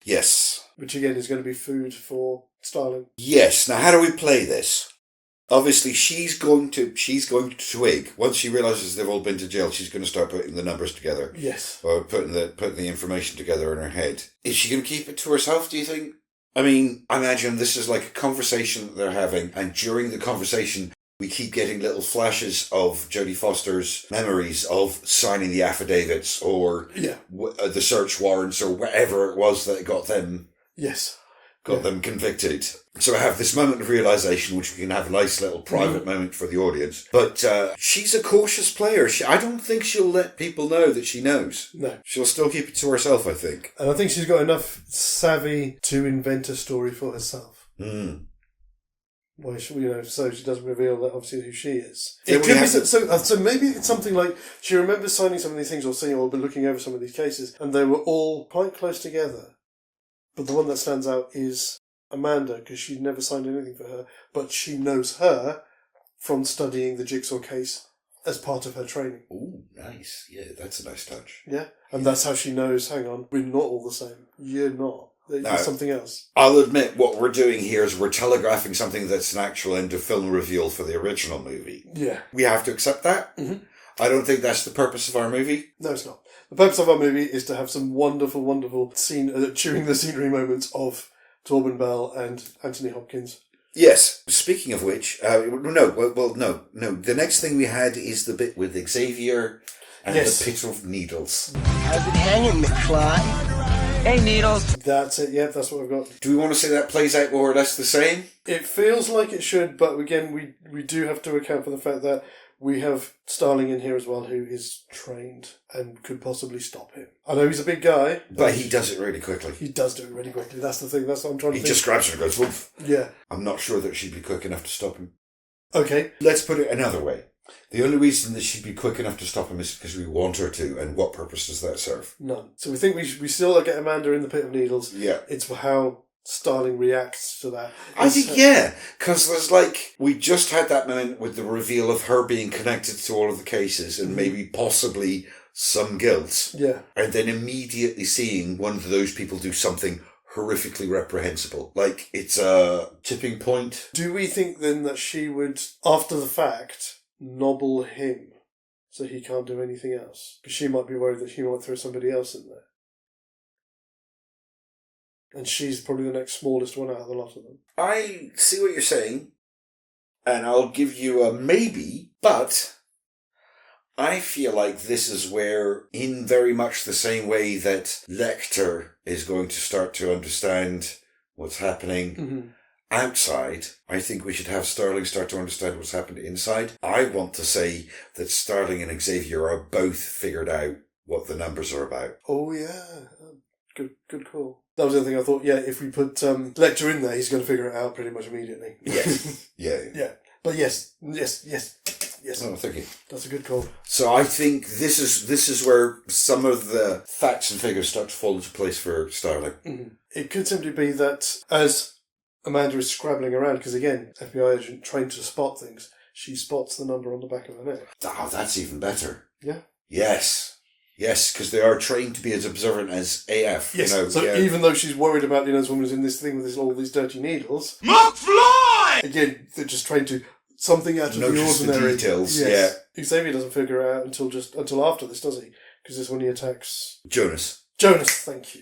Yes. Which again is going to be food for Starling. Yes. Now, how do we play this? Obviously, she's going to twig. Once she realises they've all been to jail, she's going to start putting the numbers together. Yes. Or putting the information together in her head. Is she going to keep it to herself, do you think? I mean, I imagine this is like a conversation that they're having, and during the conversation, we keep getting little flashes of Jodie Foster's memories of signing the affidavits or the search warrants or whatever it was that got them. Yes. Got them convicted. So I have this moment of realisation, which we can have a nice little private moment for the audience. But she's a cautious player. I don't think she'll let people know that she knows. No. She'll still keep it to herself, I think. And I think she's got enough savvy to invent a story for herself. Well, so she doesn't reveal that obviously who she is. It could be so maybe it's something like she remembers signing some of these things or looking over some of these cases, and they were all quite close together. But the one that stands out is Amanda, because she'd never signed anything for her, but she knows her from studying the Jigsaw case as part of her training. Ooh, nice. Yeah, that's a nice touch. Yeah, and that's how she knows, hang on, we're not all the same. You're not. There's something else. I'll admit, what we're doing here is we're telegraphing something that's an actual end-of-film reveal for the original movie. Yeah. We have to accept that. Mm-hmm. I don't think that's the purpose of our movie. No, it's not. The purpose of our movie is to have some wonderful, wonderful chewing the scenery moments of Torben Bell and Anthony Hopkins. Yes. Speaking of which, no. The next thing we had is the bit with Xavier and the pit of needles. How's it hanging, McFly? Hey, Needles. That's it, yeah, that's what we've got. Do we want to say that plays out more or less the same? It feels like it should, but again, we do have to account for the fact that we have Starling in here as well, who is trained and could possibly stop him. I know he's a big guy. But he does it really quickly. He does do it really quickly. That's the thing. That's what I'm trying to think. He just grabs her and goes, woof. Yeah. I'm not sure that she'd be quick enough to stop him. Okay. Let's put it another way. The only reason that she'd be quick enough to stop him is because we want her to, and what purpose does that serve? None. So we think we still get Amanda in the pit of needles. Yeah. It's how Starling reacts to that. I think, because there's we just had that moment with the reveal of her being connected to all of the cases and maybe possibly some guilt. Yeah. And then immediately seeing one of those people do something horrifically reprehensible. It's a tipping point. Do we think then that she would, after the fact, nobble him so he can't do anything else? Because she might be worried that she might throw somebody else in there. And she's probably the next smallest one out of the lot of them. I see what you're saying, and I'll give you a maybe, but I feel like this is where, in very much the same way that Lecter is going to start to understand what's happening, outside, I think we should have Starling start to understand what's happened inside. I want to say that Starling and Xavier are both figured out what the numbers are about. Oh, yeah. Good call. That was the other thing I thought, yeah, if we put Lecter in there, he's going to figure it out pretty much immediately. Yes. Yeah. Yeah. But yes. Oh, thank you. That's a good call. So I think this is where some of the facts and figures start to fall into place for Starling. Mm-hmm. It could simply be that as Amanda is scrabbling around, because again, FBI agent trained to spot things, she spots the number on the back of her neck. Oh, that's even better. Yeah. Yes, because they are trained to be as observant as AF. Yes, so even though she's worried about, this woman's in this thing with all these dirty needles. McFly! Again, they're just trained to something out of notice the ordinary. The details, yes. Yeah. Xavier doesn't figure it out until after this, does he? Because it's when he attacks... Jonas, thank you.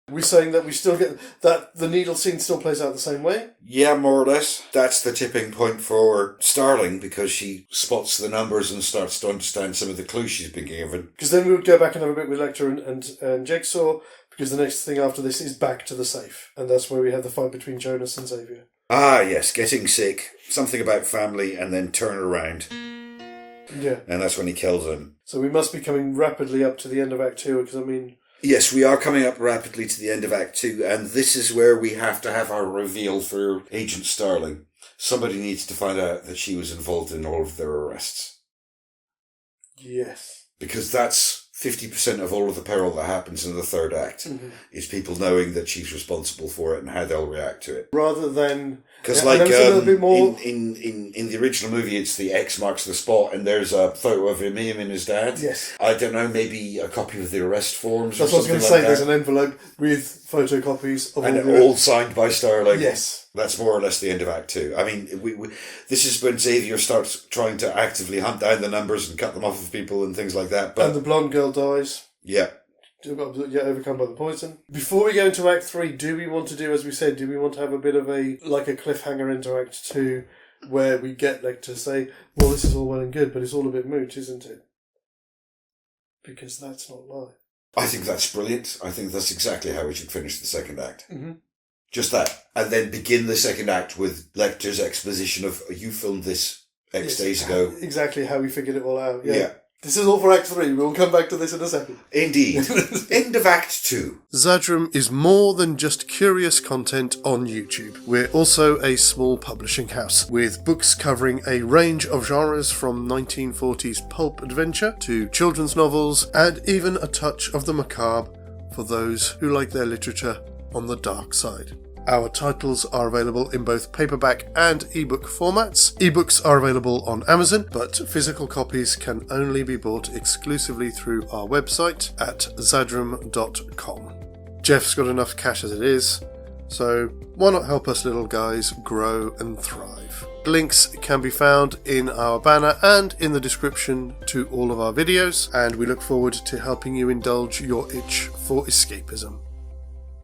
We're saying that we still get... that the needle scene still plays out the same way? Yeah, more or less. That's the tipping point for Starling, because she spots the numbers and starts to understand some of the clues she's been given. Because then we would go back and have a bit with Lecter and Jigsaw, because the next thing after this is back to the safe. And that's where we have the fight between Jonas and Xavier. Ah, yes, getting sick, something about family, and then turn around. Yeah. And that's when he kills him. So we must be coming rapidly up to the end of Act 2, because Yes, we are coming up rapidly to the end of Act 2, and this is where we have to have our reveal for Agent Starling. Somebody needs to find out that she was involved in all of their arrests. Yes. Because that's 50% of all of the peril that happens in the third act, is people knowing that she's responsible for it and how they'll react to it. Rather than... Because in the original movie, it's the X marks the spot, and there's a photo of him and his dad. Yes. I don't know, maybe a copy of the arrest forms. That's or what I was going to something say. like There's an envelope with photocopies of and all all signed by Starling. Yes. That's more or less the end of Act 2. I mean, we this is when Xavier starts trying to actively hunt down the numbers and cut them off of people and things like that. But and the blonde girl dies. Yeah. Overcome by the poison. Before we go into Act 3, do we want to do, as we said, do we want to have a bit of a cliffhanger into Act 2 where we get Lecter say, well, this is all well and good, but it's all a bit moot, isn't it? Because that's not life. I think that's brilliant. I think that's exactly how we should finish the second act. Mm-hmm. Just that. And then begin the second act with Lecter's exposition of, you filmed this X days ago. Exactly how we figured it all out. Yeah. This is all for Act 3. We'll come back to this in a second. Indeed. End of Act 2. Xadrum is more than just curious content on YouTube. We're also a small publishing house with books covering a range of genres from 1940s pulp adventure to children's novels and even a touch of the macabre for those who like their literature on the dark side. Our titles are available in both paperback and ebook formats. Ebooks are available on Amazon, but physical copies can only be bought exclusively through our website at xadrum.com. Jeff's got enough cash as it is, so why not help us little guys grow and thrive? Links can be found in our banner and in the description to all of our videos, and we look forward to helping you indulge your itch for escapism.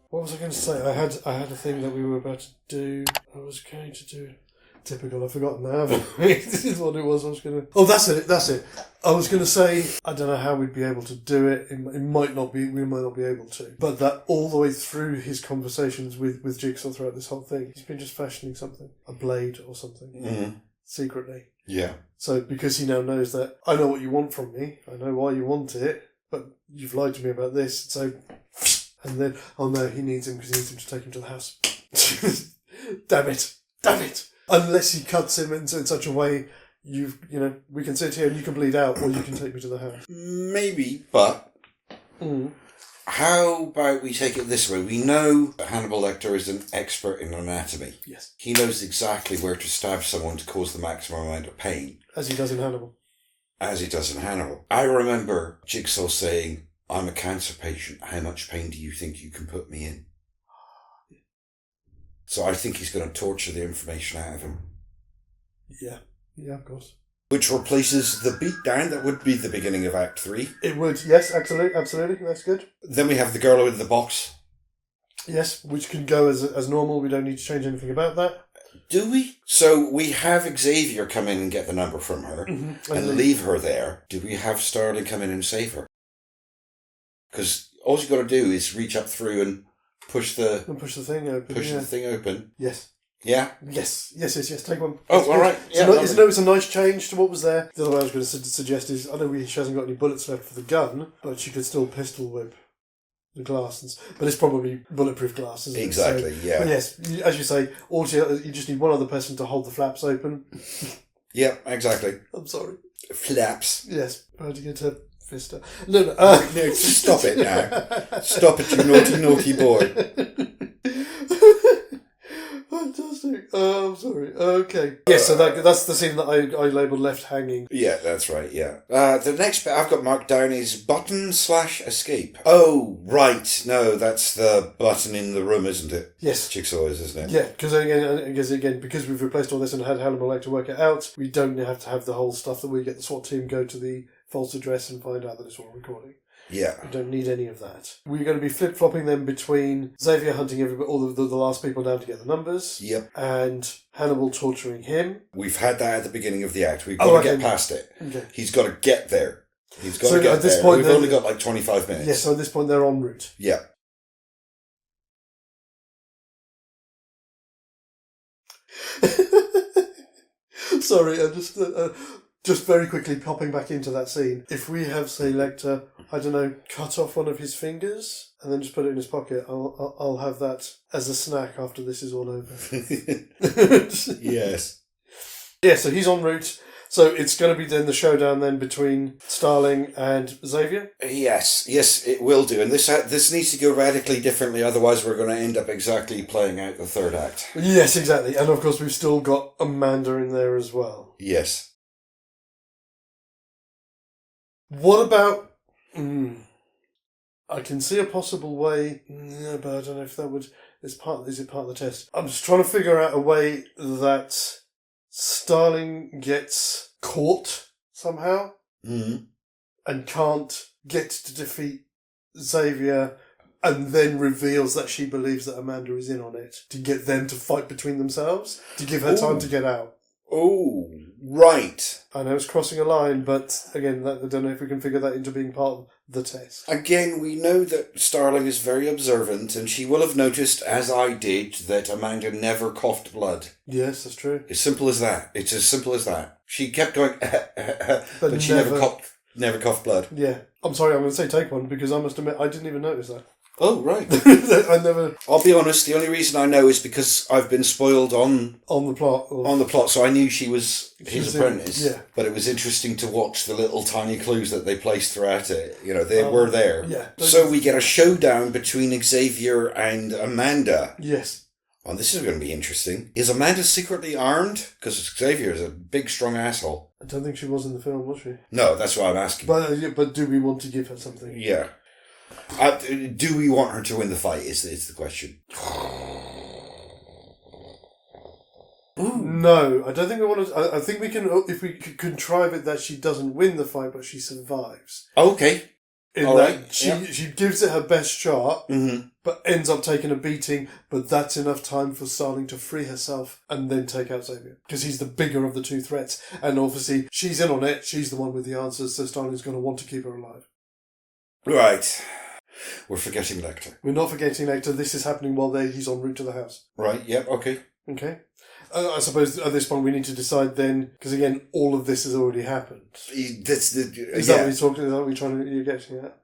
What was I going to say? I had a thing that we were about to do. I was going to do... Typical, I've forgotten now. This is what it was I was going to... Oh, that's it. I was going to say, I don't know how we'd be able to do it. It might not be, we might not be able to. But that all the way through his conversations with Jigsaw throughout this whole thing, he's been just fashioning something. A blade or something. Mm-hmm. Secretly. Yeah. So, because he now knows that, I know what you want from me. I know why you want it. But you've lied to me about this, so... And then, oh no, he needs him because he needs him to take him to the house. Damn it. Unless he cuts him in such a way, we can sit here and you can bleed out, or you can take me to the house. Maybe, but how about we take it this way? We know that Hannibal Lecter is an expert in anatomy. Yes. He knows exactly where to stab someone to cause the maximum amount of pain. As he does in Hannibal. I remember Jigsaw saying, I'm a cancer patient. How much pain do you think you can put me in? So I think he's going to torture the information out of him. Yeah, of course. Which replaces the beatdown that would be the beginning of Act 3. It would, yes, absolutely. That's good. Then we have the girl in the box. Yes, which can go as normal. We don't need to change anything about that. Do we? So we have Xavier come in and get the number from her and leave her there. Do we have Starling come in and save her? Because all you've got to do is reach up through and push the thing open. the thing open. Yes. Yeah? Yes. Take one. Oh, all right. Yeah, it's a nice change to what was there. The other way I was going to suggest is, I know she hasn't got any bullets left for the gun, but she could still pistol whip the glass. But it's probably bulletproof glass, isn't it? Exactly, yeah. But yes, as you say, you just need one other person to hold the flaps open. Yeah, exactly. I'm sorry. Flaps. Yes, how to get a fister. No. No, stop it now. Stop it, you naughty, naughty boy. Fantastic. I'm sorry. Okay. Yes, so that's the scene that I labelled left hanging. Yeah, that's right, yeah. The next bit I've got marked down is button/escape. Oh, right. No, that's the button in the room, isn't it? Yes. Jigsaw is, isn't it? Yeah, because we've replaced all this and had Hannibal Lecter work it out, we don't have to have the whole stuff that we get the SWAT team go to the false address and find out that it's all recording. Yeah. We don't need any of that. We're going to be flip-flopping them between Xavier hunting all of the last people down to get the numbers. Yep. And Hannibal torturing him. We've had that at the beginning of the act. We've got to get past it. Okay. He's got to get there. He's got to get there. We've only got like 25 minutes. Yes, so at this point they're en route. Yeah. Sorry, I just very quickly popping back into that scene. If we have, say, Lecter, I don't know, cut off one of his fingers and then just put it in his pocket, I'll have that as a snack after this is all over. Yes. Yeah, so he's en route. So it's going to be then the showdown then between Starling and Xavier? Yes, it will do. And this needs to go radically differently, otherwise we're going to end up exactly playing out the third act. Yes, exactly. And of course we've still got Amanda in there as well. Yes. What about... I can see a possible way, but I don't know if that would... Is it part of the test? I'm just trying to figure out a way that Starling gets caught somehow and can't get to defeat Xavier and then reveals that she believes that Amanda is in on it to get them to fight between themselves, to give her time to get out. Oh, right. I know it's crossing a line, but again, I don't know if we can figure that into being part of the test. Again, we know that Starling is very observant, and she will have noticed, as I did, that Amanda never coughed blood. Yes, that's true. As simple as that. It's as simple as that. She kept going, but she never coughed blood. Yeah. I'm sorry, I'm going to say take one, because I must admit, I didn't even notice that. Oh, right. I never... I'll be honest, the only reason I know is because I've been spoiled on the plot. On the plot, so I knew she was his apprentice. Yeah. But it was interesting to watch the little tiny clues that they placed throughout it. You know, they were there. Yeah. So we get a showdown between Xavier and Amanda. Yes. Oh, this is going to be interesting. Is Amanda secretly armed? Because Xavier is a big, strong asshole. I don't think she was in the film, was she? No, that's what I'm asking. But do we want to give her something? Yeah. Do we want her to win the fight is the question. No, I don't think we want to... I think we can... If we could contrive it that she doesn't win the fight, but she survives. Okay. She gives it her best shot, but ends up taking a beating, but that's enough time for Starling to free herself and then take out Xavier. Because he's the bigger of the two threats. And obviously, she's in on it. She's the one with the answers, so Starling's going to want to keep her alive. Right. We're forgetting Lecter. We're not forgetting Lecter. This is happening while he's en route to the house. Right, yep, okay. Okay. I suppose at this point we need to decide then, because again, all of this has already happened. Is that what you're talking about? You're getting at?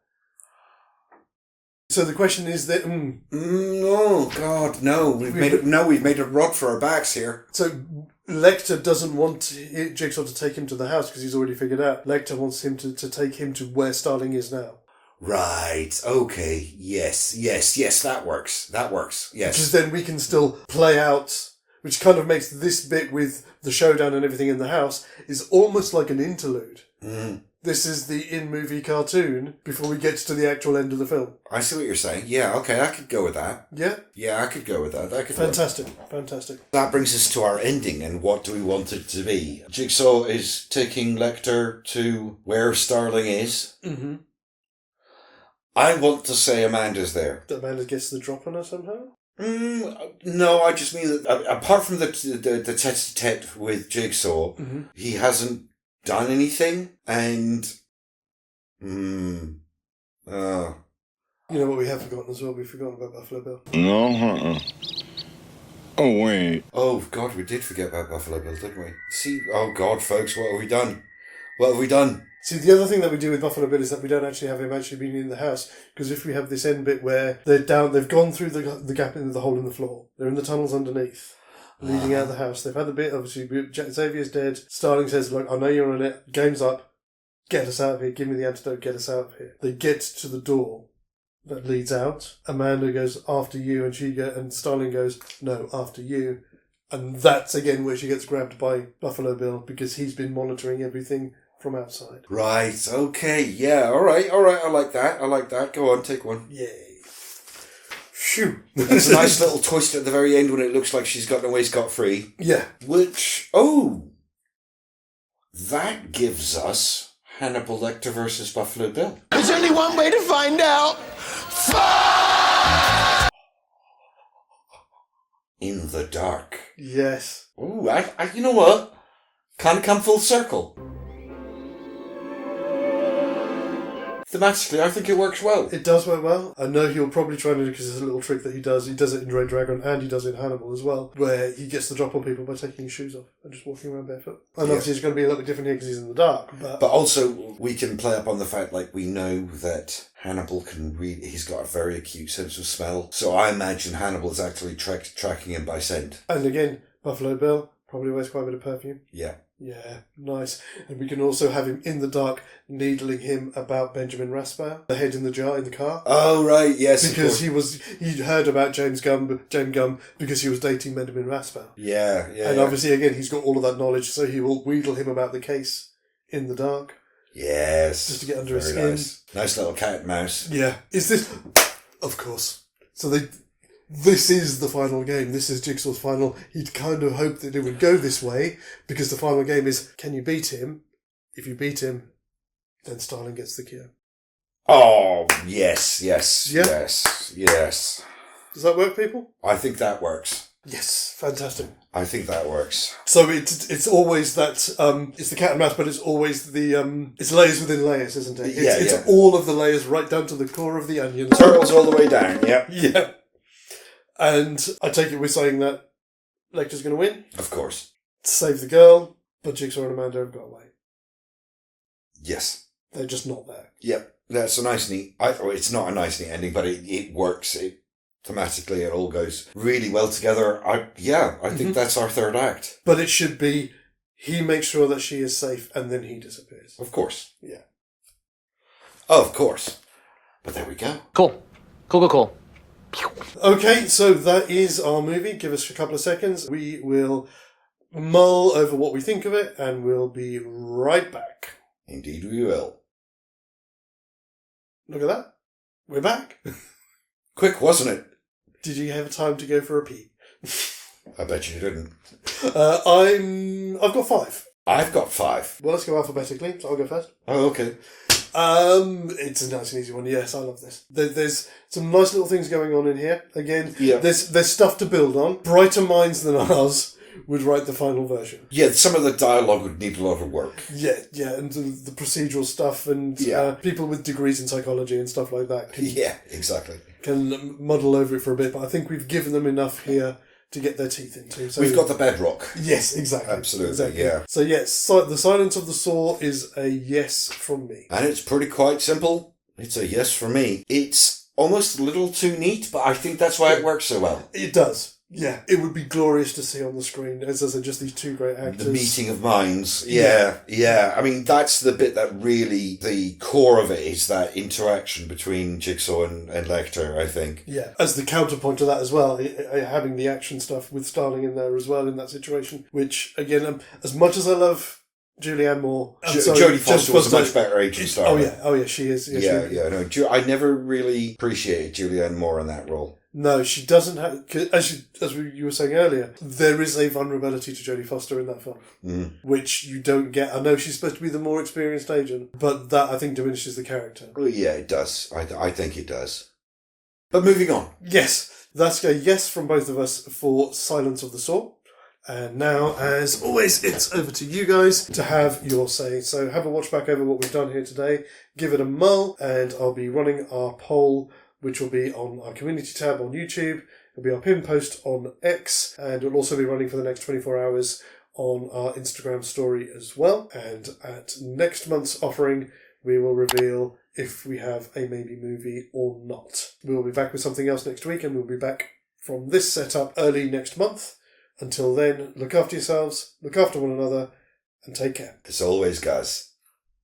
So the question is that... Oh, God, no. We've made a rod for our backs here. So Lecter doesn't want Jigsaw to take him to the house because he's already figured out. Lecter wants him to take him to where Starling is now. Right, okay, yes, that works, yes. Because then we can still play out, which kind of makes this bit with the showdown and everything in the house is almost like an interlude. This is the in-movie cartoon before we get to the actual end of the film. I see what you're saying. Yeah, okay, I could go with that. Yeah? Yeah, I could go with that. Fantastic. That brings us to our ending, and what do we want it to be? Jigsaw is taking Lecter to where Starling is. Mm-hmm. I want to say Amanda's there. That Amanda gets the drop on her somehow? No, I just mean that apart from the tete-a-tete with Jigsaw, he hasn't done anything, and You know what we have forgotten as well? We've forgotten about Buffalo Bill. No, Oh, wait. Oh, God, we did forget about Buffalo Bill, didn't we? See, oh, God, folks, what have we done? What have we done? See, the other thing that we do with Buffalo Bill is that we don't actually have him actually being in the house, because if we have this end bit where they've gone through the gap in the hole in the floor, they're in the tunnels underneath, leading out of the house. They've had the bit, obviously, Xavier's dead. Starling says, look, I know you're on it, game's up, get us out of here, give me the antidote, get us out of here. They get to the door that leads out. Amanda goes, after you, and Starling goes, no, after you. And that's again where she gets grabbed by Buffalo Bill, because he's been monitoring everything from outside. Right, okay, yeah, alright, I like that. Go on, take one. Yay. Phew. It's a nice little twist at the very end when it looks like she's gotten away scot-free. Yeah. That gives us Hannibal Lecter versus Buffalo Bill. There's only one way to find out. In the dark. Yes. Ooh, you know what? Kind of come full circle. Thematically, I think it works well. It does work well. I know he'll probably try to do, because there's a little trick that he does. He does it in Red Dragon and he does it in Hannibal as well, where he gets the drop on people by taking his shoes off and just walking around barefoot. And obviously it's going to be a little bit different here because he's in the dark. But also, we can play up on the fact, like, we know that Hannibal can read, he's got a very acute sense of smell. So I imagine Hannibal is actually tracking him by scent. And again, Buffalo Bill probably wears quite a bit of perfume. Yeah. Yeah, nice. And we can also have him in the dark needling him about Benjamin Raspail, the head in the jar in the car. Oh, right, yes. Because he'd heard about James Gum because he was dating Benjamin Raspail. Yeah. And obviously, again, he's got all of that knowledge, so he will wheedle him about the case in the dark. Yes. Just to get under his skin. Nice little cat and mouse. Yeah. Is this... Of course. So this is the final game. This is Jigsaw's final. He'd kind of hoped that it would go this way, because the final game is, can you beat him? If you beat him, then Starling gets the cure. Oh, yes. Yeah? Yes. Does that work, people? I think that works. Yes, fantastic. I think that works. So it's always that, it's the cat and mouse, but it's always the, it's layers within layers, isn't it? It's all of the layers right down to the core of the onion. Turtles all the way down, yeah. Yeah. And I take it we're saying that Lecter's going to win? Of course. Save the girl, but Jigsaw and Amanda have got away. Yes. They're just not there. Yep. That's a nice, neat... it's not a nice, neat ending, but it works. Thematically, it all goes really well together. I think that's our third act. But it should be, he makes sure that she is safe, and then he disappears. Of course. Yeah. Of course. But there we go. Cool. Okay, so that is our movie. Give us a couple of seconds. We will mull over what we think of it, and we'll be right back. Indeed we will. Look at that. We're back. Quick, wasn't it? Did you have time to go for a pee? I bet you didn't. I've got 5. I've got 5. Well, let's go alphabetically. So I'll go first. Oh, okay. It's a nice and easy one. Yes, I love this. There's some nice little things going on in here. Again, there's stuff to build on. Brighter minds than ours would write the final version. Yeah, some of the dialogue would need a lot of work. Yeah, and the procedural stuff, and people with degrees in psychology and stuff like that. Can muddle over it for a bit, but I think we've given them enough here to get their teeth into. So we've got the bedrock. Yes, exactly. Absolutely, exactly. yeah. So yes, The Silence of the Saw is a yes from me. And it's pretty quite simple. It's a yes from me. It's almost a little too neat, but I think that's why it works so well. It does. Yeah, it would be glorious to see on the screen, as I said, just these two great actors. The meeting of minds. Yeah. I mean, that's the bit that really, the core of it is that interaction between Jigsaw and Lecter, I think. Yeah, as the counterpoint to that as well, having the action stuff with Starling in there as well in that situation, which, again, as much as I love Julianne Moore... Jodie Foster was a much better agent star. Oh yeah, she is. I never really appreciated Julianne Moore in that role. No, she doesn't have... As you were saying earlier, there is a vulnerability to Jodie Foster in that film, which you don't get. I know she's supposed to be the more experienced agent, but that, I think, diminishes the character. Well, yeah, it does. I think it does. But moving on. Yes, that's a yes from both of us for Silence of the Saw. And now, as always, it's over to you guys to have your say. So have a watch back over what we've done here today. Give it a mull, and I'll be running our poll which will be on our community tab on YouTube. It'll be our pinned post on X, and it'll also be running for the next 24 hours on our Instagram story as well. And at next month's offering, we will reveal if we have a maybe movie or not. We will be back with something else next week, and we'll be back from this setup early next month. Until then, look after yourselves, look after one another, and take care. As always, guys,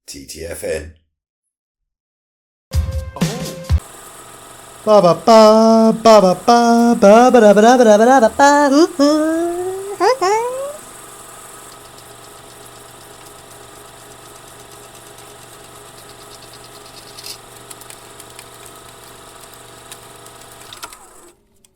TTFN. Ba ba ba ba ba ba ba ba ba ba ba ba ba ba.